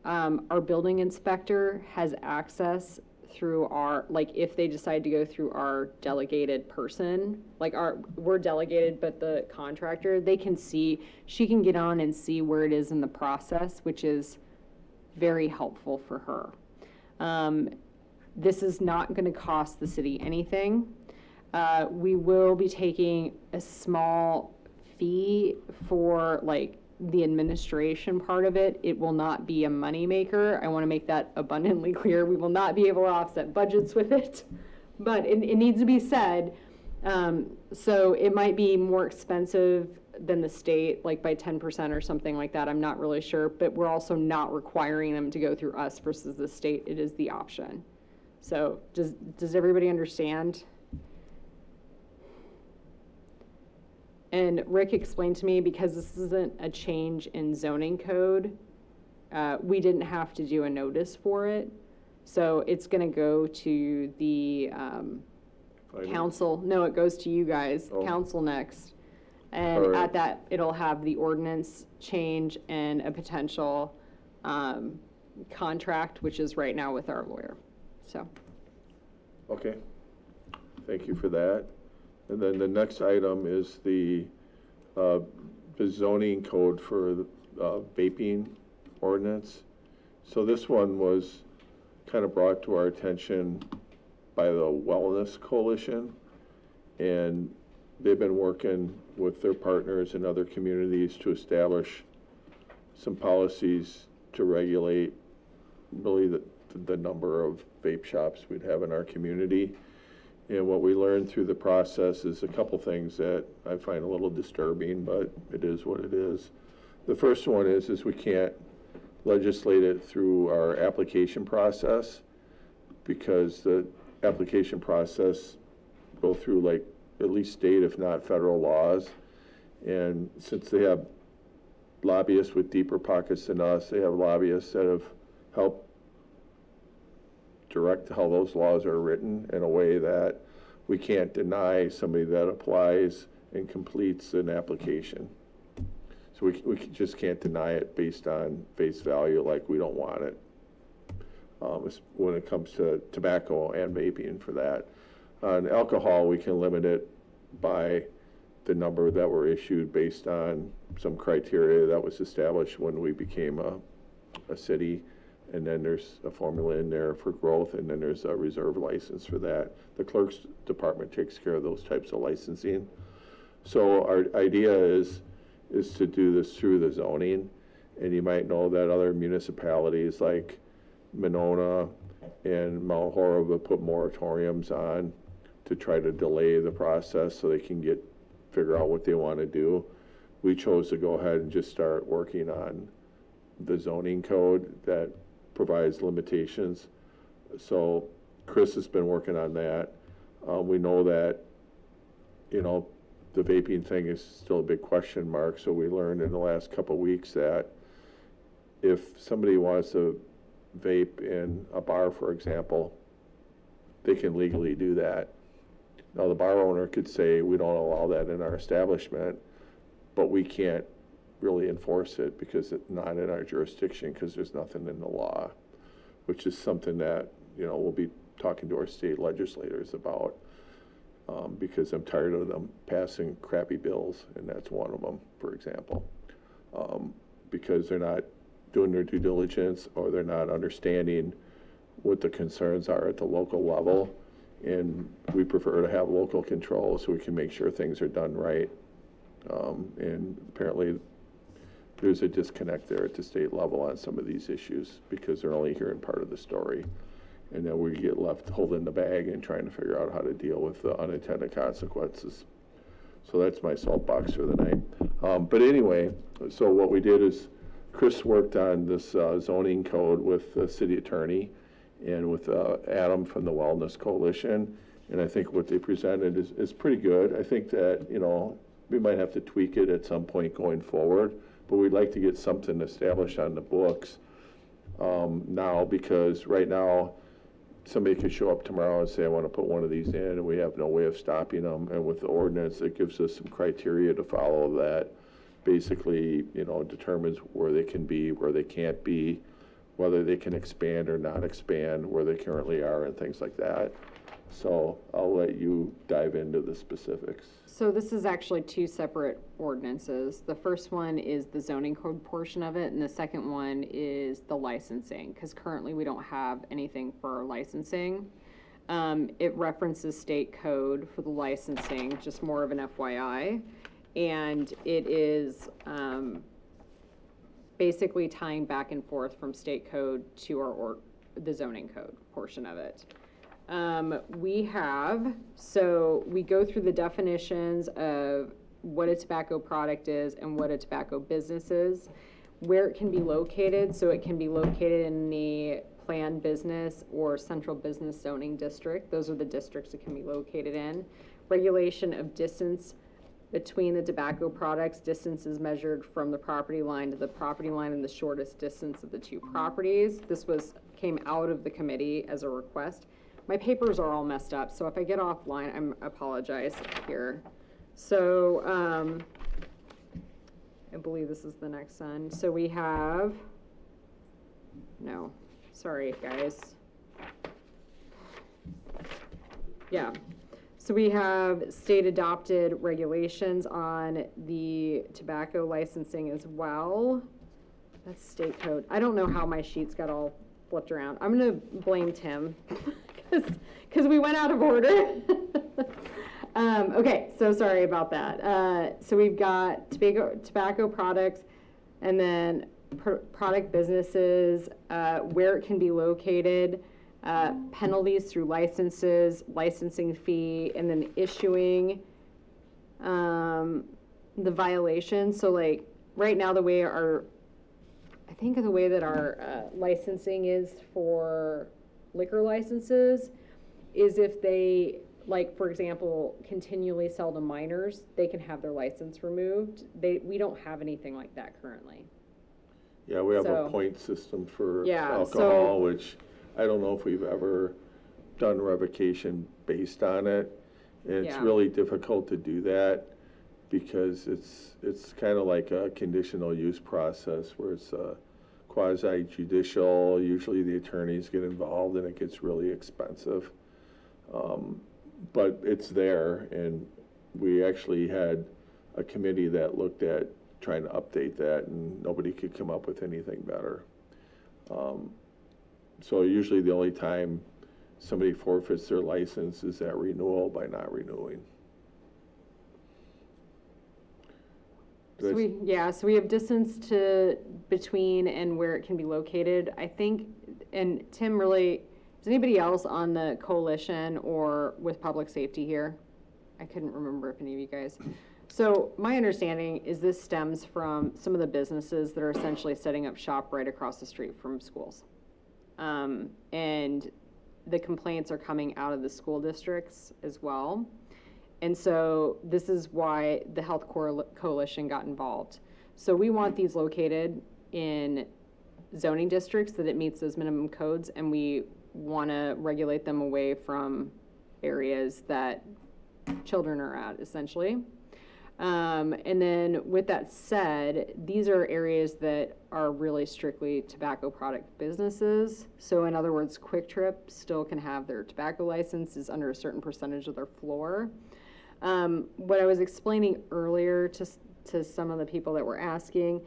Our building inspector has access through our, like if they decide to go through our delegated person, like we're delegated, but the contractor, she can get on and see where it is in the process, which is very helpful for her. This is not going to cost the city anything. We will be taking a small fee for like the administration part of it. It will not be a moneymaker. I want to make that abundantly clear. We will not be able to offset budgets with it, but it needs to be said. So it might be more expensive than the state, like by 10% or something like that. I'm not really sure, but we're also not requiring them to go through us versus the state. It is the option. So does everybody understand? And Rick explained to me, because this isn't a change in zoning code, we didn't have to do a notice for it. So it's going to go to the council. No, it goes to you guys, council next. And at that, it'll have the ordinance change and a potential contract, which is right now with our lawyer. So. Okay. Thank you for that. And then the next item is the zoning code for the vaping ordinance. So this one was kind of brought to our attention by the Wellness Coalition, and they've been working with their partners in other communities to establish some policies to regulate really the number of vape shops we'd have in our community. And what we learned through the process is a couple things that I find a little disturbing, but it is what it is. The first one is we can't legislate it through our application process, because the application process go through like at least state, if not federal laws. And since they have lobbyists with deeper pockets than us. They have lobbyists that have helped direct how those laws are written in a way that we can't deny somebody that applies and completes an application. So we just can't deny it based on face value, like we don't want it. When it comes to tobacco and vaping for that. On alcohol, we can limit it by the number that were issued based on some criteria that was established when we became a city. And then there's a formula in there for growth, and then there's a reserve license for that. The clerk's department takes care of those types of licensing. So our idea is to do this through the zoning. And you might know that other municipalities like Monona and Mount Horeb have put moratoriums on to try to delay the process so they can figure out what they want to do. We chose to go ahead and just start working on the zoning code that provides limitations. So Chris has been working on that. We know that, you know, the vaping thing is still a big question mark. So we learned in the last couple of weeks that if somebody wants to vape in a bar, for example, they can legally do that. Now, the bar owner could say, we don't allow that in our establishment, but we can't really enforce it because it's not in our jurisdiction because there's nothing in the law, which is something that, you know, we'll be talking to our state legislators about because I'm tired of them passing crappy bills, and that's one of them, for example, because they're not doing their due diligence or they're not understanding what the concerns are at the local level. And we prefer to have local control so we can make sure things are done right. And apparently there's a disconnect there at the state level on some of these issues because they're only hearing part of the story. And then we get left holding the bag and trying to figure out how to deal with the unintended consequences. So that's my soapbox for the night. But anyway, so what we did is Chris worked on this zoning code with the city attorney and with Adam from the Wellness Coalition. And I think what they presented is pretty good. I think that, you know, we might have to tweak it at some point going forward, but we'd like to get something established on the books now, because right now, somebody could show up tomorrow and say, I want to put one of these in, and we have no way of stopping them. And with the ordinance, it gives us some criteria to follow that basically, you know, determines where they can be, where they can't be, whether they can expand or not expand, where they currently are, and things like that. So I'll let you dive into the specifics. So this is actually two separate ordinances. The first one is the zoning code portion of it, and the second one is the licensing, because currently we don't have anything for our licensing. It references state code for the licensing, just more of an FYI. And it is basically tying back and forth from state code to the zoning code portion of it. We go through the definitions of what a tobacco product is and what a tobacco business is, where it can be located. So it can be located in the planned business or central business zoning district. Those are the districts it can be located in. Regulation of distance between the tobacco products. Distance is measured from the property line to the property line and the shortest distance of the two properties. This came out of the committee as a request. My papers are all messed up, so if I get offline, I apologize here. So I believe this is the next one. So we have, no, sorry guys. Yeah. So we have state adopted regulations on the tobacco licensing as well. That's state code. I don't know how my sheets got all flipped around. I'm gonna blame Tim because we went out of order. Okay, so sorry about that. So we've got tobacco products, and then product businesses, where it can be located, penalties through licenses, licensing fee, and then issuing the violation. So like right now, the way that our licensing is for liquor licenses is if they like, for example, continually sell to minors, they can have their license removed. We don't have anything like that currently. Yeah, we have a So- point system for Yeah, alcohol, so- which I don't know if we've ever done revocation based on it. And it's Yeah. really difficult to do that because it's kind of like a conditional use process where it's quasi judicial. Usually the attorneys get involved and it gets really expensive. But it's there, and we actually had a committee that looked at trying to update that, and nobody could come up with anything better. So usually the only time somebody forfeits their license is at renewal by not renewing. So we have distance to between and where it can be located. I think, and Tim, really, is anybody else on the coalition or with public safety here? I couldn't remember if any of you guys. So my understanding is this stems from some of the businesses that are essentially setting up shop right across the street from schools. And the complaints are coming out of the school districts as well. And so this is why the Health Coalition got involved. So we want these located in zoning districts that it meets those minimum codes, and we want to regulate them away from areas that children are at, essentially. And then with that said, these are areas that are really strictly tobacco product businesses. So in other words, Quick Trip still can have their tobacco licenses under a certain percentage of their floor. What I was explaining earlier to some of the people that were asking,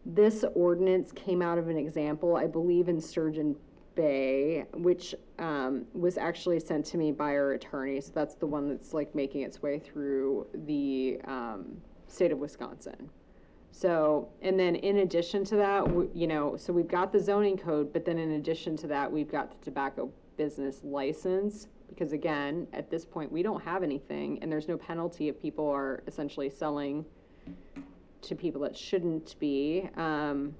this ordinance came out of an example, I believe, in Sturgeon Bay, which was actually sent to me by our attorney. So that's the one that's like making its way through the state of Wisconsin. So, and then in addition to that, so we've got the zoning code, but then in addition to that, we've got the tobacco business license. Because again, at this point, we don't have anything, and there's no penalty if people are essentially selling to people that shouldn't be. And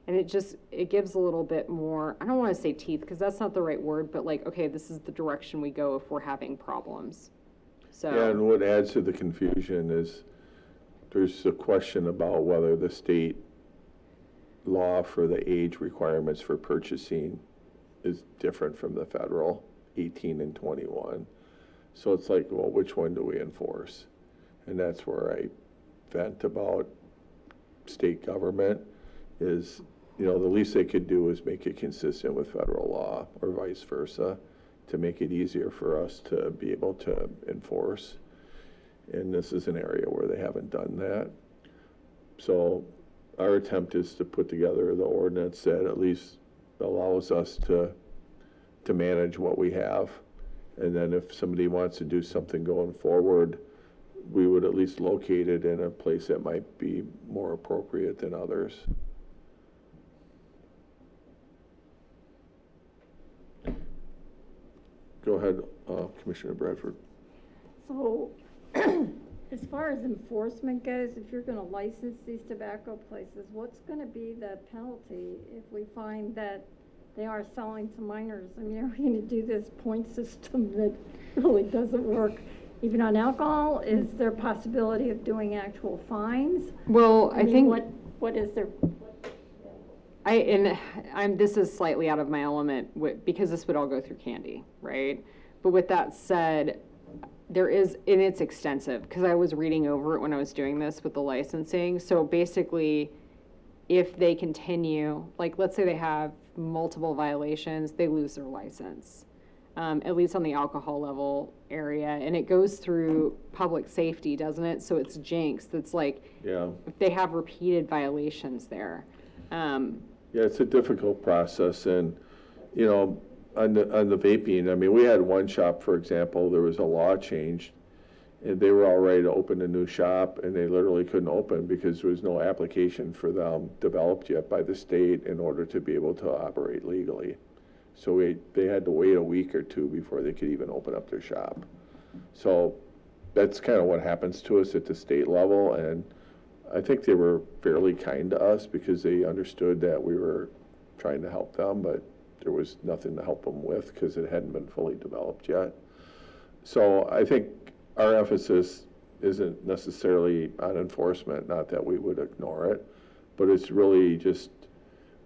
it gives a little bit more, I don't want to say teeth, because that's not the right word, but like, okay, this is the direction we go if we're having problems. So. Yeah, and what adds to the confusion is there's a question about whether the state law for the age requirements for purchasing is different from the federal, 18 and 21. So it's like, well, which one do we enforce? And that's where I vent about state government is, the least they could do is make it consistent with federal law or vice versa to make it easier for us to be able to enforce. And this is an area where they haven't done that. So our attempt is to put together the ordinance that at least allows us to manage what we have. And then if somebody wants to do something going forward, we would at least locate it in a place that might be more appropriate than others. Go ahead, Commissioner Bradford. So, as far as enforcement goes, if you're gonna license these tobacco places, what's gonna be the penalty if we find that they are selling to minors? I mean, are we gonna do this point system that really doesn't work? Even on alcohol, is there a possibility of doing actual fines? Well, I mean, think. What is there? This is slightly out of my element because this would all go through Candy, right? But with that said, there is, and it's extensive because I was reading over it when I was doing this with the licensing. So basically, if they continue, like let's say they have multiple violations, they lose their license, at least on the alcohol level area. And it goes through public safety, doesn't it? So it's jinx. That's like, Yeah. if they have repeated violations there. Yeah, it's a difficult process, and on the vaping, I mean, we had one shop, for example, there was a law changed, and they were all ready to open a new shop, and they literally couldn't open because there was no application for them developed yet by the state in order to be able to operate legally. So they had to wait a week or two before they could even open up their shop. So that's kind of what happens to us at the state level, and I think they were fairly kind to us because they understood that we were trying to help them, but there was nothing to help them with because it hadn't been fully developed yet. So I think our emphasis isn't necessarily on enforcement, not that we would ignore it, but it's really just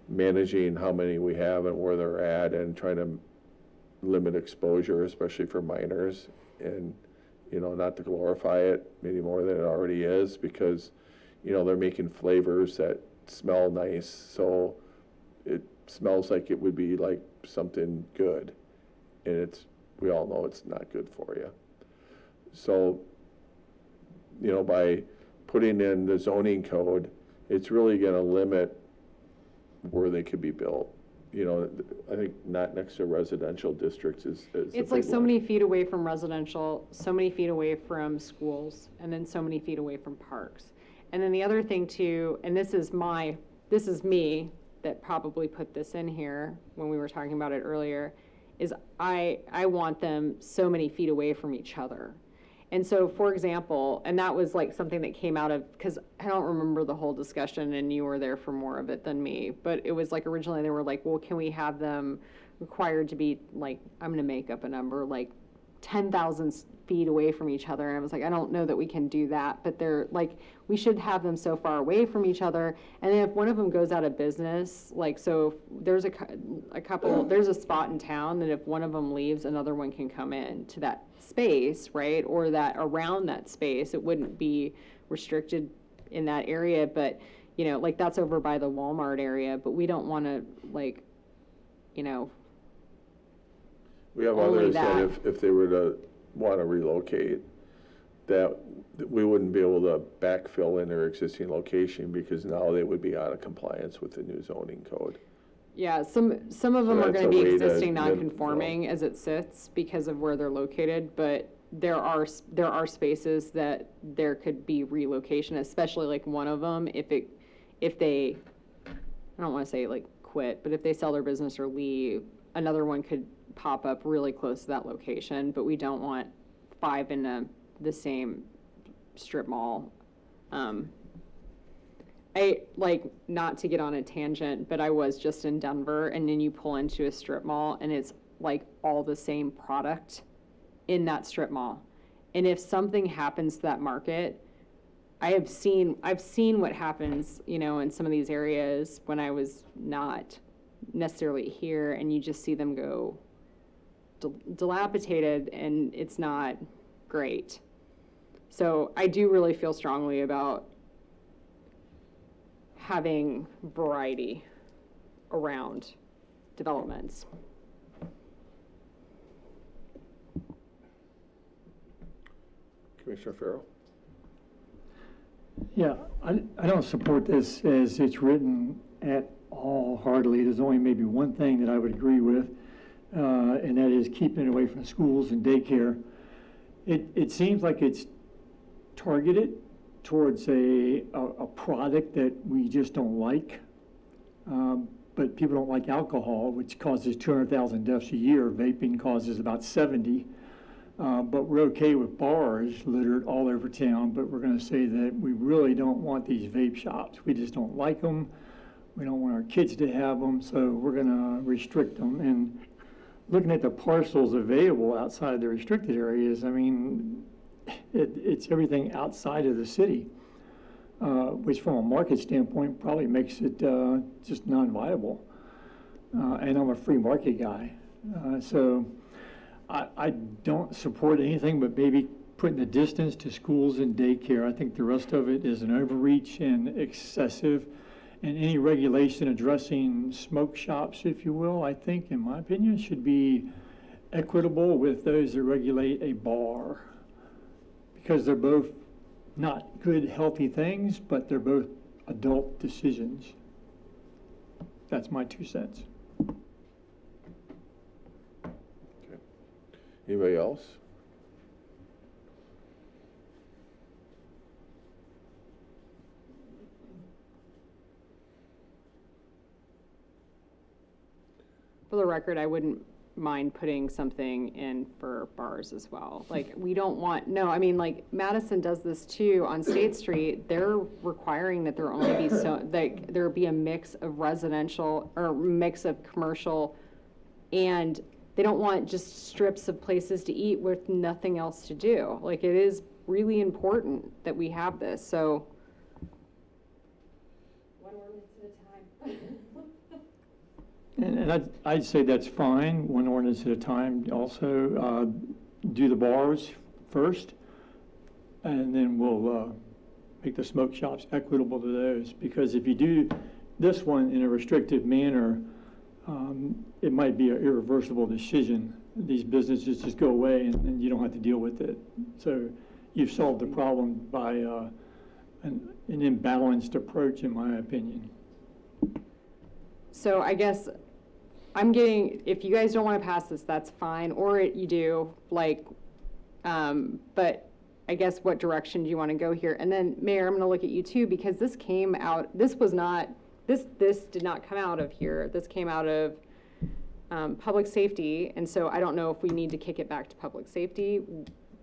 managing how many we have and where they're at and trying to limit exposure, especially for minors, and, you know, not to glorify it any more than it already is, because, you know, they're making flavors that smell nice, so it smells like it would be like something good, and we all know it's not good for you. So, you know, by putting in the zoning code, it's really gonna limit where they could be built. You know, I think not next to residential districts is the It's like big so one. many feet away from residential, so many feet away from schools, and then so many feet away from parks. And then the other thing too, and this is me that probably put this in here when we were talking about it earlier, is I want them so many feet away from each other. And so, for example, and that was like something that came out of, because I don't remember the whole discussion, and you were there for more of it than me, but it was like originally they were like, well, can we have them required to be like, I'm going to make up a number, like 10,000 feet away from each other? And I was like, I don't know that we can do that, but they're like, we should have them so far away from each other. And then if one of them goes out of business, like, so there's a couple, there's a spot in town that if one of them leaves, another one can come in to that space, right? Or that around that space, it wouldn't be restricted in that area, but, you know, like that's over by the Walmart area, but we don't want to, like, you know, We have only others that that. if they were to want to relocate, that we wouldn't be able to backfill in their existing location, because now they would be out of compliance with the new zoning code. yeah, some of them are that's going to a be way to existing lim- non-conforming as it sits because of where they're located, but there are spaces that there could be relocation, especially like one of them, if they, I don't want to say like quit, but if they sell their business or leave, another one could pop up really close to that location, but we don't want 5 in the same strip mall. I, like, not to get on a tangent, but I was just in Denver, and then you pull into a strip mall and it's like all the same product in that strip mall. And if something happens to that market, I've seen what happens, you know, in some of these areas when I was not necessarily here, and you just see them go dilapidated, and it's not great. So I do really feel strongly about having variety around developments. Commissioner Farrell? Yeah, I don't support this as it's written at all hardly. There's only maybe one thing that I would agree with, and that is keeping it away from schools and daycare. It seems like it's targeted towards a product that we just don't like. But people don't like alcohol, which causes 200,000 deaths a year. Vaping causes about 70. But we're okay with bars littered all over town, but we're going to say that we really don't want these vape shops. We just don't like them. We don't want our kids to have them, so we're going to restrict them. And looking at the parcels available outside of the restricted areas, I mean, it's everything outside of the city, which from a market standpoint probably makes it just non-viable. And I'm a free market guy. So I don't support anything but maybe putting a distance to schools and daycare. I think the rest of it is an overreach and excessive. And any regulation addressing smoke shops, if you will, I think, in my opinion, should be equitable with those that regulate a bar. Because they're both not good, healthy things, but they're both adult decisions. That's my 2 cents. Anybody else? For the record, I wouldn't mind putting something in for bars as well. Like, we don't want, no, I mean, like, Madison does this too on State Street. They're requiring that there only be like, there be a mix of residential or mix of commercial and they don't want just strips of places to eat with nothing else to do. Like, it is really important that we have this, so. One ordinance at a time. And I'd say that's fine, one ordinance at a time. Also, do the bars first, and then we'll make the smoke shops equitable to those. Because if you do this one in a restrictive manner, it might be an irreversible decision. These businesses just go away and you don't have to deal with it. So you've solved the problem by an imbalanced approach, in my opinion. So I guess I'm getting, if you guys don't want to pass this, that's fine, or you do, like, but I guess what direction do you want to go here? And then, Mayor, I'm going to look at you too, because this came out, this was not, this did not come out of here. This came out of public safety, and so I don't know if we need to kick it back to public safety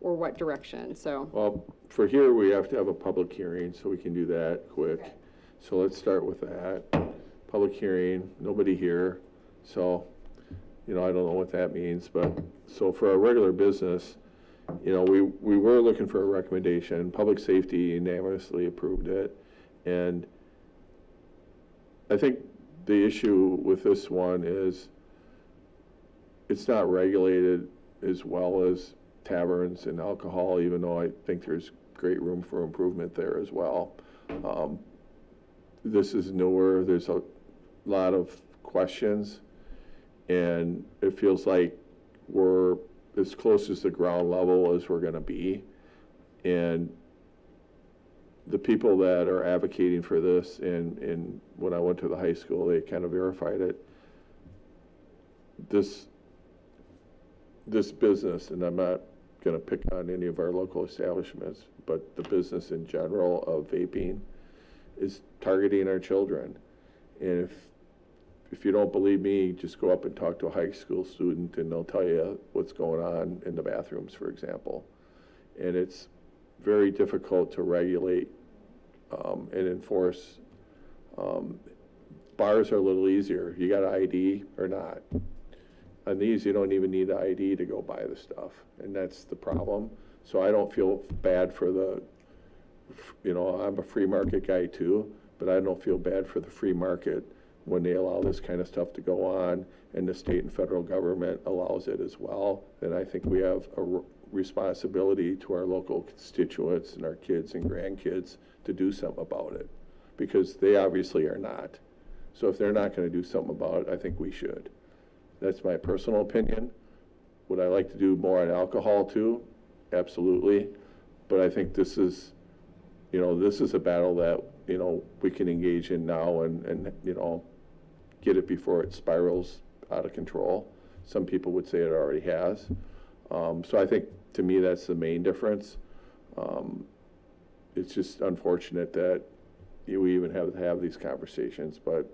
or what direction, so. Well, for here, we have to have a public hearing, so we can do that quick. Okay. So let's start with that. Public hearing, nobody here, so, I don't know what that means, but, so for our regular business, we were looking for a recommendation. Public safety unanimously approved it, and I think the issue with this one is it's not regulated as well as taverns and alcohol, even though I think there's great room for improvement there as well. This is newer. There's a lot of questions, and it feels like we're as close as the ground level as we're going to be. And the people that are advocating for this, and when I went to the high school, they kind of verified it. This business, and I'm not going to pick on any of our local establishments, but the business in general of vaping is targeting our children. And if you don't believe me, just go up and talk to a high school student and they'll tell you what's going on in the bathrooms, for example. And it's very difficult to regulate and enforce. Bars are a little easier. You got an ID or not? On these, you don't even need an ID to go buy the stuff, and that's the problem. So I don't feel bad for I'm a free market guy too, but I don't feel bad for the free market when they allow this kind of stuff to go on, and the state and federal government allows it as well. Then I think we have a responsibility to our local constituents and our kids and grandkids to do something about it, because they obviously are not. So if they're not going to do something about it, I think we should. That's my personal opinion. Would I like to do more on alcohol too? Absolutely. But I think this is a battle that, we can engage in now and get it before it spirals out of control. Some people would say it already has. So I think, to me, that's the main difference. It's just unfortunate that we even have to have these conversations, but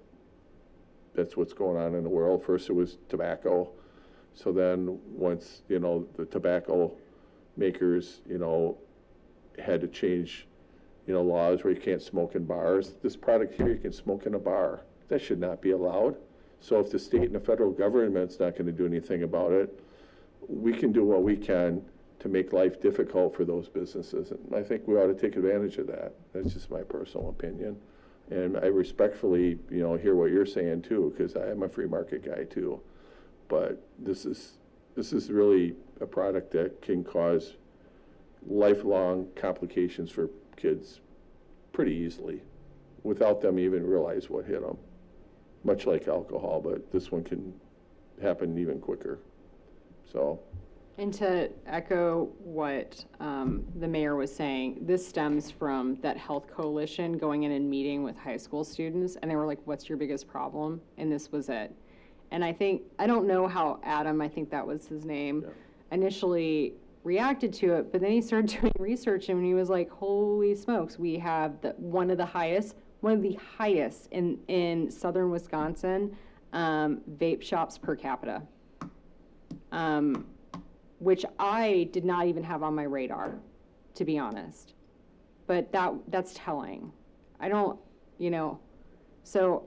that's what's going on in the world. First it was tobacco. So then once, the tobacco makers, had to change, laws where you can't smoke in bars. This product here, you can smoke in a bar. That should not be allowed. So if the state and the federal government's not going to do anything about it, we can do what we can to make life difficult for those businesses. And I think we ought to take advantage of that. That's just my personal opinion. And I respectfully, hear what you're saying too, because I am a free market guy too. But this is really a product that can cause lifelong complications for kids pretty easily without them even realize what hit them. Much like alcohol, but this one can happen even quicker. So. And to echo what the mayor was saying, this stems from that health coalition going in and meeting with high school students, and they were like, what's your biggest problem? And this was it. And I don't know how Adam, I think that was his name, initially reacted to it, but then he started doing research and he was like, holy smokes, we have one of the highest in southern Wisconsin vape shops per capita. Which I did not even have on my radar, to be honest. But that's telling. I don't, so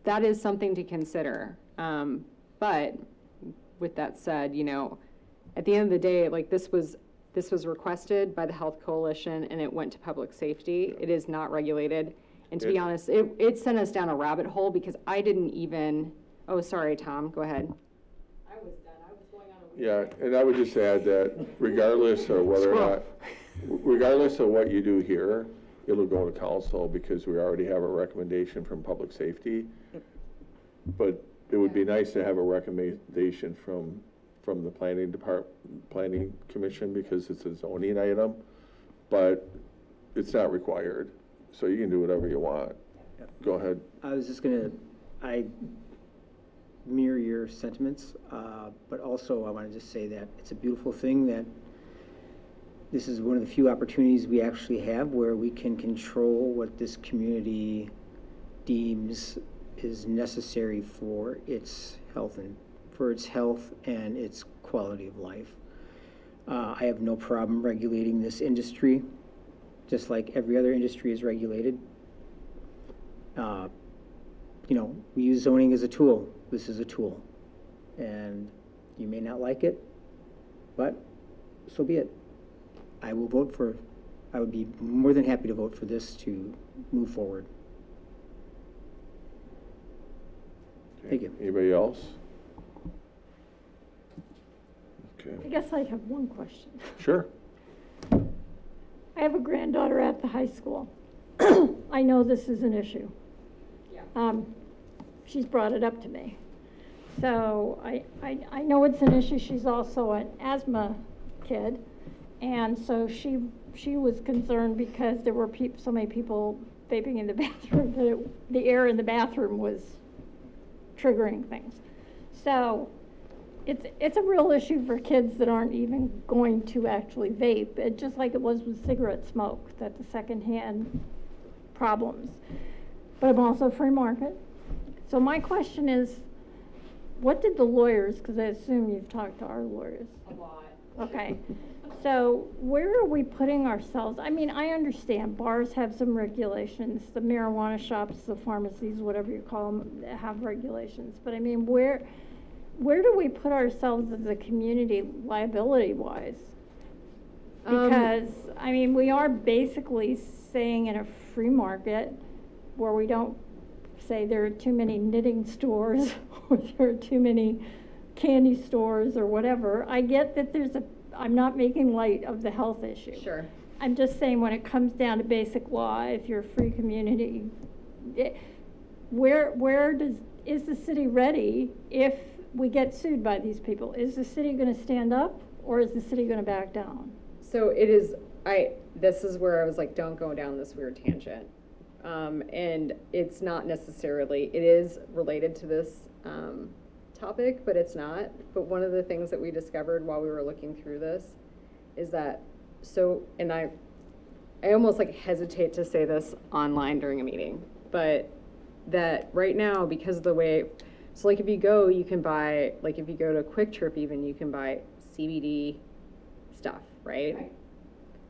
that is something to consider. But with that said, you know, at the end of the day, like this was requested by the Health Coalition and it went to public safety. It is not regulated. And to be honest, it sent us down a rabbit hole because I didn't even, oh, sorry, Tom, go ahead. I was done. I was going on a Yeah, and I would just add that regardless of whether or not, regardless of what you do here, it'll go to council because we already have a recommendation from public safety. But it would be nice to have a recommendation from the planning commission because it's a zoning item, but it's not required. So you can do whatever you want. Go ahead. I was just I mirror your sentiments, but also I want to just say that it's a beautiful thing that this is one of the few opportunities we actually have where we can control what this community deems is necessary for its health and its quality of life. I have no problem regulating this industry, just like every other industry is regulated. You know, we use zoning as a tool. This is a tool. And you may not like it, but so be it. I would be more than happy to vote for this to move forward. Thank you. Anybody else? Okay. I guess I have one question. Sure. I have a granddaughter at the high school. I know this is an issue. Yeah. She's brought it up to me. So I know it's an issue. She's also an asthma kid. And so she was concerned because there were so many people vaping in the bathroom that the air in the bathroom was triggering things. So it's a real issue for kids that aren't even going to actually vape, just like it was with cigarette smoke, that the secondhand problems. But I'm also free market. So my question is, what did the lawyers, because I assume you've talked to our lawyers. A lot. Okay. So where are we putting ourselves? I mean, I understand bars have some regulations, the marijuana shops, the pharmacies, whatever you call them, have regulations. But I mean, where do we put ourselves as a community liability-wise? Because, I mean, we are basically saying in a free market where we don't say there are too many knitting stores or there are too many candy stores or whatever. I get that I'm not making light of the health issue. Sure. I'm just saying when it comes down to basic law, if you're a free community, is the city ready if we get sued by these people? Is the city going to stand up or is the city going to back down? So it is, this is where I was like, don't go down this weird tangent. And it's not necessarily, it is related to this topic, but it's not. But one of the things that we discovered while we were looking through this is that, and I almost like hesitate to say this online during a meeting, but that right now, because of the way, so like if you go, you can buy, like if you go to Quick Trip even, you can buy CBD stuff, right?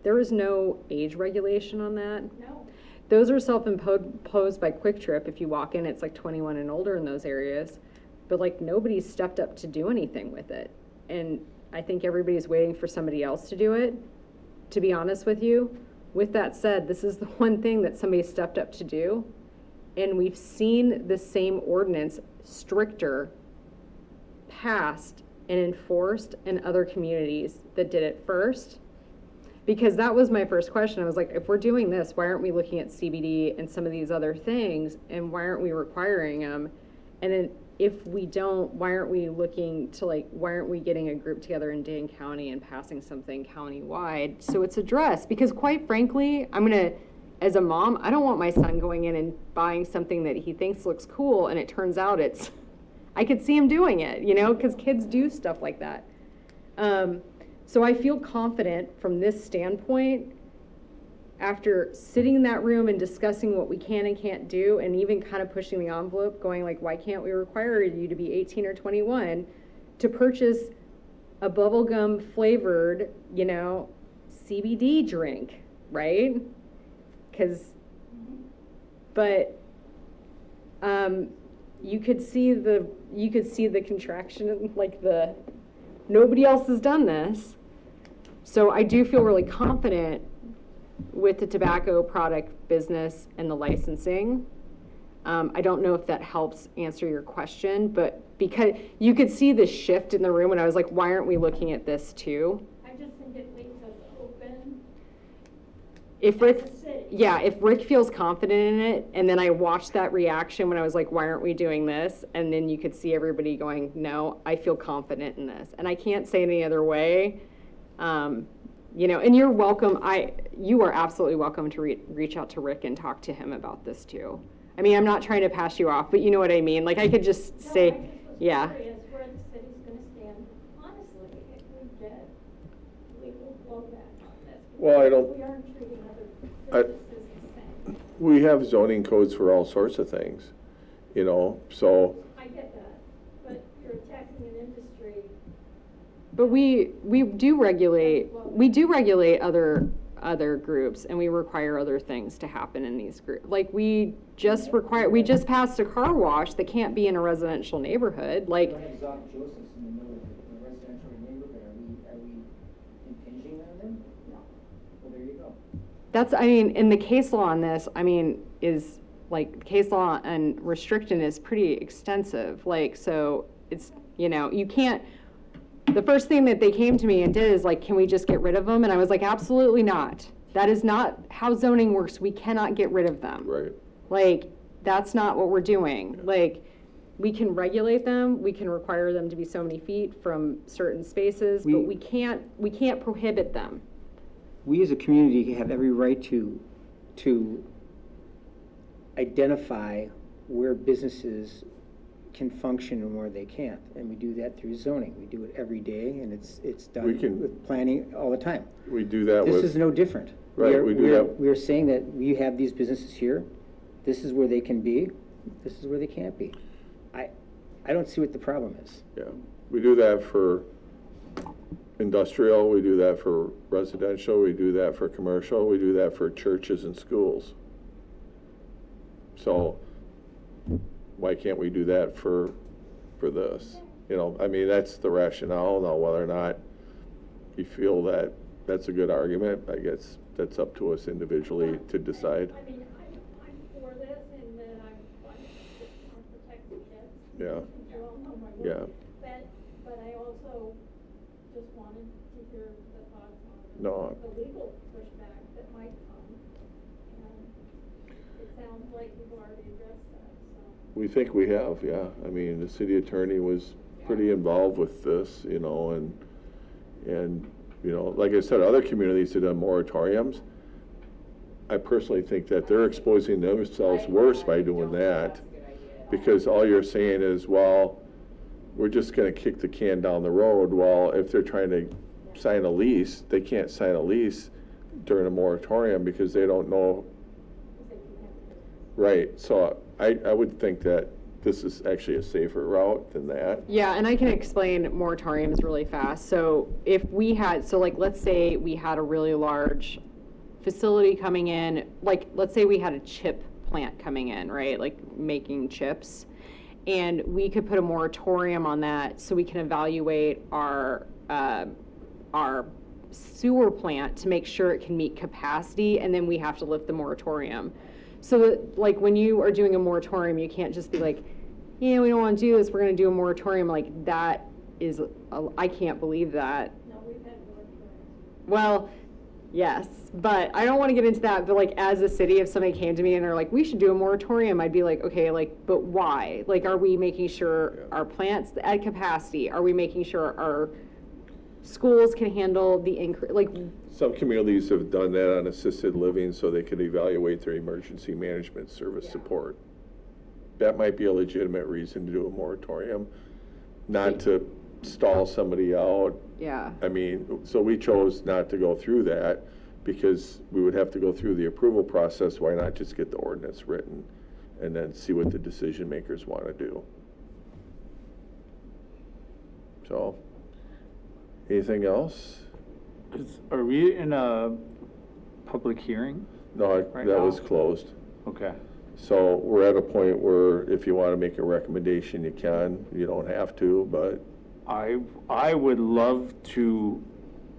There is no age regulation on that. No. Those are self-imposed by Quick Trip. If you walk in, it's like 21 and older in those areas. But like nobody's stepped up to do anything with it. And I think everybody's waiting for somebody else to do it, to be honest with you. With that said, this is the one thing that somebody stepped up to do. And we've seen the same ordinance, stricter, passed and enforced in other communities that did it first. Because that was my first question. I was like, if we're doing this, why aren't we looking at CBD and some of these other things? And why aren't we requiring them? And then if we don't, why aren't we looking to why aren't we getting a group together in Dane County and passing something county-wide so it's addressed? Because quite frankly, as a mom, I don't want my son going in and buying something that he thinks looks cool and it turns out I could see him doing it, because kids do stuff like that. So I feel confident from this standpoint, after sitting in that room and discussing what we can and can't do, and even kind of pushing the envelope, going like, why can't we require you to be 18 or 21 to purchase a bubblegum flavored, CBD drink, right? you could see the contraction, like nobody else has done this. So I do feel really confident with the tobacco product business and the licensing. I don't know if that helps answer your question, but because you could see the shift in the room when I was like, why aren't we looking at this too? I just think it leaves us open. If Rick, As a city. yeah, if Rick feels confident in it, and then I watched that reaction when I was like, why aren't we doing this? And then you could see everybody going, no, I feel confident in this. And I can't say it any other way. You know, and you're welcome, you are absolutely welcome to reach out to Rick and talk to him about this too. I mean, I'm not trying to pass you off, but you know what I mean? Like, I could just No, say, I just was yeah. curious where the city's gonna stand, honestly, if we get legal blowback on this. Well, I because don't- We aren't treating I- other businesses the same. We have zoning codes for all sorts of things, you know, so, I get that, but you're attacking an industry. But we do regulate other groups, and we require other things to happen in these groups. Like, we just passed a car wash that can't be in a residential neighborhood, like, We don't have Zoc Joseph's in the middle of the residential neighborhood, are we impinging on them? No. Well, there you go. that's, I mean, and the case law on this, I mean, is, like, case law and restriction is pretty extensive, like, so it's, you know, you can't, the first thing that they came to me and did is like, can we just get rid of them? And I was like, absolutely not. That is not how zoning works. We cannot get rid of them. right. Like, that's not what we're doing. Like, we can regulate them, we can require them to be so many feet from certain spaces, but we can't prohibit them. We as a community have every right to identify where businesses can function and where they can't. And we do that through zoning. We do it every day, and it's We done can- with planning all the time. We do that This is with, no different. Right, we do that- We are saying that we have these businesses here, this is where they can be, this is where they can't be. I don't see what the problem is. yeah, we do that for industrial, we do that for residential, we do that for commercial, we do that for churches and schools. So, why can't we do that for this? You know, I mean, that's the rationale. Now, whether or not you feel that that's a good argument, I guess that's up to us individually to decide. I mean, I'm for this, and then I'm to protect the kids. Yeah. You all know my work. Yeah. But I also just wanted to hear the thoughts on No. the legal pushback that might come. And it sounds like you've already addressed that, so. We think we have, yeah. I mean, the city attorney was pretty involved with this, you know, and, you know, like I said, other communities that have moratoriums, I personally think that they're exposing themselves worse by doing that. Because all you're saying is, well, we're just gonna kick the can down the road. Well, if they're trying to sign a lease, they can't sign a lease during a moratorium because they don't know. Right, so I would think that this is actually a safer route than that. Yeah, and I can explain moratoriums really fast. So if we had, so like, let's say we had a really large facility coming in, like, let's say we had a chip plant coming in, right? Like making chips. And we could put a moratorium on that so we can evaluate our sewer plant to make sure it can meet capacity, and then we have to lift the moratorium. So that, like, when you are doing a moratorium, you can't just be like, yeah, we don't want to do this, we're going to do a moratorium. Like, that is, I can't believe that. No, we've had moratoriums. Well, yes, but I don't want to get into that. But like, as a city, if somebody came to me and they're like, we should do a moratorium, I'd be like, okay, like, but why? Like, are we making sure our plants at capacity? Are we making sure our schools can handle the increase? Like, Some communities have done that on assisted living so they can evaluate their emergency management service support. That might be a legitimate reason to do a moratorium, not to stall somebody out. yeah. I mean, so we chose not to go through that because we would have to go through the approval process. Why not just get the ordinance written and then see what the decision makers want to do? So, anything else? Are we in a public hearing? No, Right that now? was closed. Okay. So we're at a point where if you want to make a recommendation, you can. You don't have to, but I would love to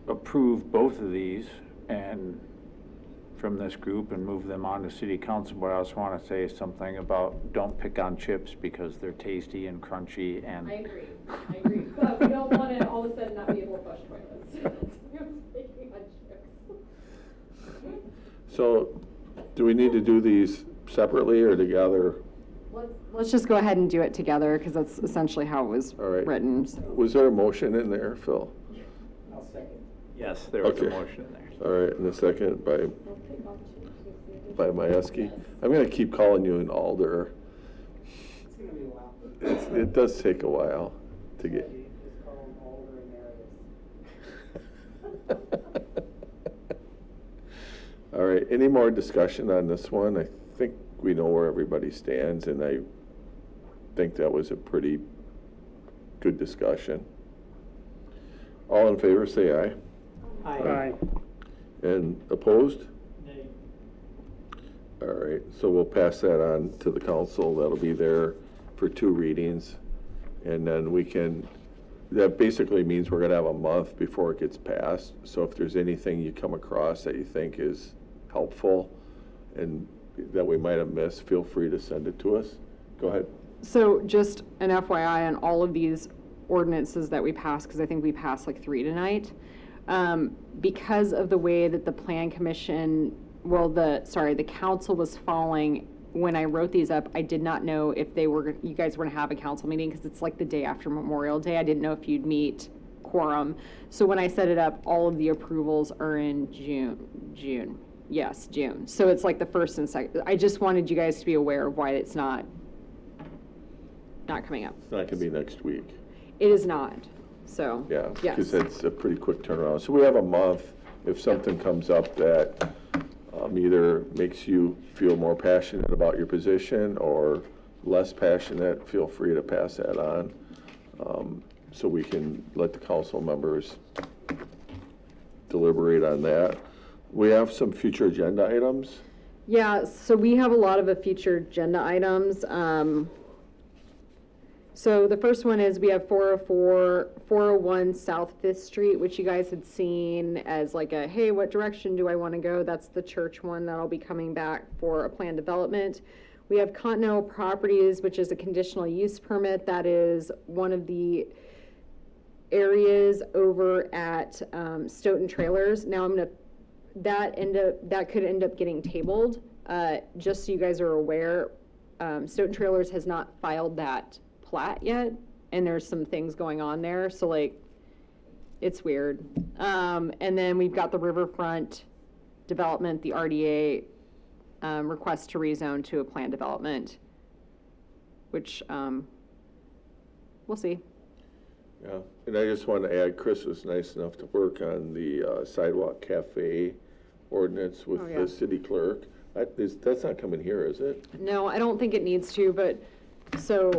approve both of these and from this group and move them on to city council, but I also want to say something about don't pick on chips because they're tasty and crunchy and. I agree, but we don't want to all of a sudden not be able to flush toilets. so do we need to do these separately or together? Let's just go ahead and do it together, because that's essentially how it was All right. written. Was there a motion in there, Phil? I'll second. Yes, there was a Okay. motion in there. All right, and a second by Majewski. I'm going to keep calling you an alder. It's gonna be a while. It does take a while to get. Just call them Alder and Meredith. All right, any more discussion on this one? I think we know where everybody stands, and I think that was a pretty good discussion. All in favor, say aye. Aye. And opposed? Nay. All right, so we'll pass that on to the council. That'll be there for 2 readings. And then we can, that basically means we're gonna have a month before it gets passed. So if there's anything you come across that you think is helpful and that we might have missed, feel free to send it to us. Go ahead. So just an FYI on all of these ordinances that we passed, because I think we passed like 3 tonight, because of the way that the Plan Commission, the council was falling, when I wrote these up, I did not know if you guys were gonna have a council meeting, because it's like the day after Memorial Day. I didn't know if you'd meet quorum. So when I set it up, all of the approvals are in June. Yes, June. So it's like the first and second. I just wanted you guys to be aware of why it's not coming up. It's not gonna be next week. It is not, so. Yeah, yes. because it's a pretty quick turnaround. So we have a month. If something comes up that either makes you feel more passionate about your position or less passionate, feel free to pass that on, so we can let the council members deliberate on that. We have some future agenda items. Yeah, so we have a lot of future agenda items. So the first one is we have 401 South Fifth Street, which you guys had seen as like a, hey, what direction do I want to go? That's the church one that'll be coming back for a planned development. We have Continental Properties, which is a conditional use permit. That is one of the areas over at Stoughton Trailers. Now that could end up getting tabled. Just so you guys are aware, Stoughton Trailers has not filed that plat yet, and there's some things going on there, so like it's weird. And then we've got the riverfront development, the RDA request to rezone to a planned development, which we'll see. Yeah, and I just want to add, Chris was nice enough to work on the sidewalk cafe ordinance with Oh, yeah. the city clerk. That's not coming here, is it? No, I don't think it needs to, but, so,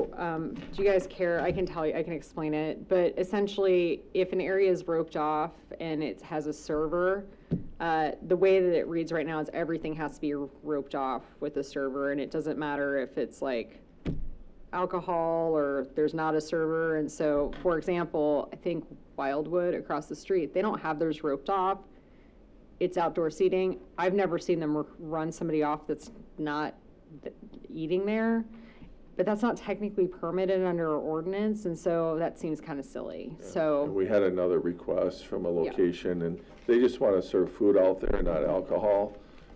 do you guys care? I can tell you, I can explain it, but essentially, if an area is roped off and it has a server, the way that it reads right now is everything has to be roped off with a server, and it doesn't matter if it's like alcohol or there's not a server. And so, for example, I think Wildwood across the street, they don't have theirs roped off. It's outdoor seating. I've never seen them run somebody off that's not eating there, but that's not technically permitted under our ordinance, and so that seems kind of silly. And So, we had another request from a location, and they just want to serve food out there, not alcohol.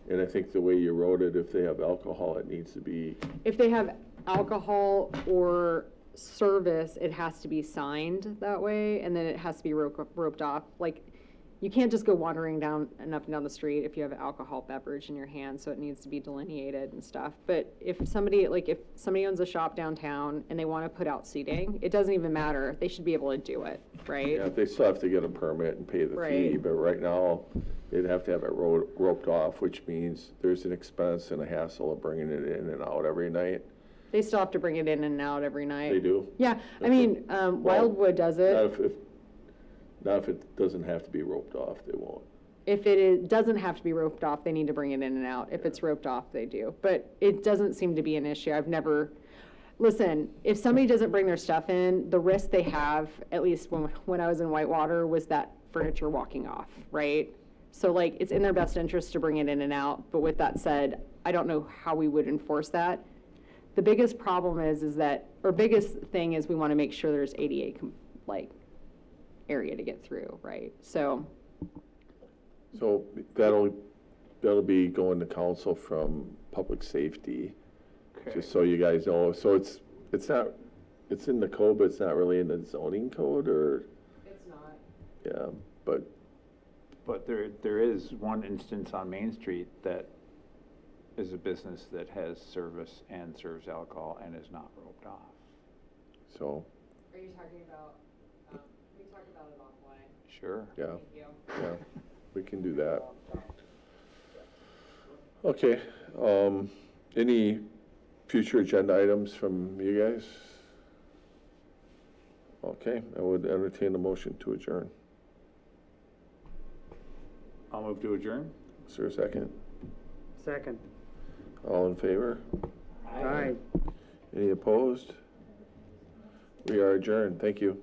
And I think the way you wrote it, if they have alcohol, it needs to be, if they have alcohol or service, it has to be signed that way, and then it has to be roped off. Like, you can't just go wandering down and up and down the street if you have an alcohol beverage in your hand, so it needs to be delineated and stuff. But if somebody owns a shop downtown and they want to put out seating, it doesn't even matter. They should be able to do it, right? yeah, they still have to get a permit and pay the fee. Right. But right now, they'd have to have it roped off, which means there's an expense and a hassle of bringing it in and out every night. They still have to bring it in and out every night. They do? Yeah, I mean, Wildwood does it. Not if it doesn't have to be roped off, they won't. If doesn't have to be roped off, they need to bring it in and out. If it's roped off, they do. But it doesn't seem to be an issue. Listen, if somebody doesn't bring their stuff in, the risk they have, at least when I was in Whitewater, was that furniture walking off, right? So like, it's in their best interest to bring it in and out. But with that said, I don't know how we would enforce that. The biggest problem biggest thing is we want to make sure there's ADA area to get through, right? So that'll be going to council from public safety, just so you guys know. So it's in the code, but it's not really in the zoning code, or? it's not. Yeah, But there is one instance on Main Street that is a business that has service and serves alcohol and is not roped off. so, Are you talking about, we talked about it offline. Sure. yeah, Thank you. yeah, we can do that. Okay, any future agenda items from you guys? Okay, I would entertain a motion to adjourn. I'll move to adjourn. Is there a second? Second. All in favor? Aye. Any opposed? We are adjourned. Thank you.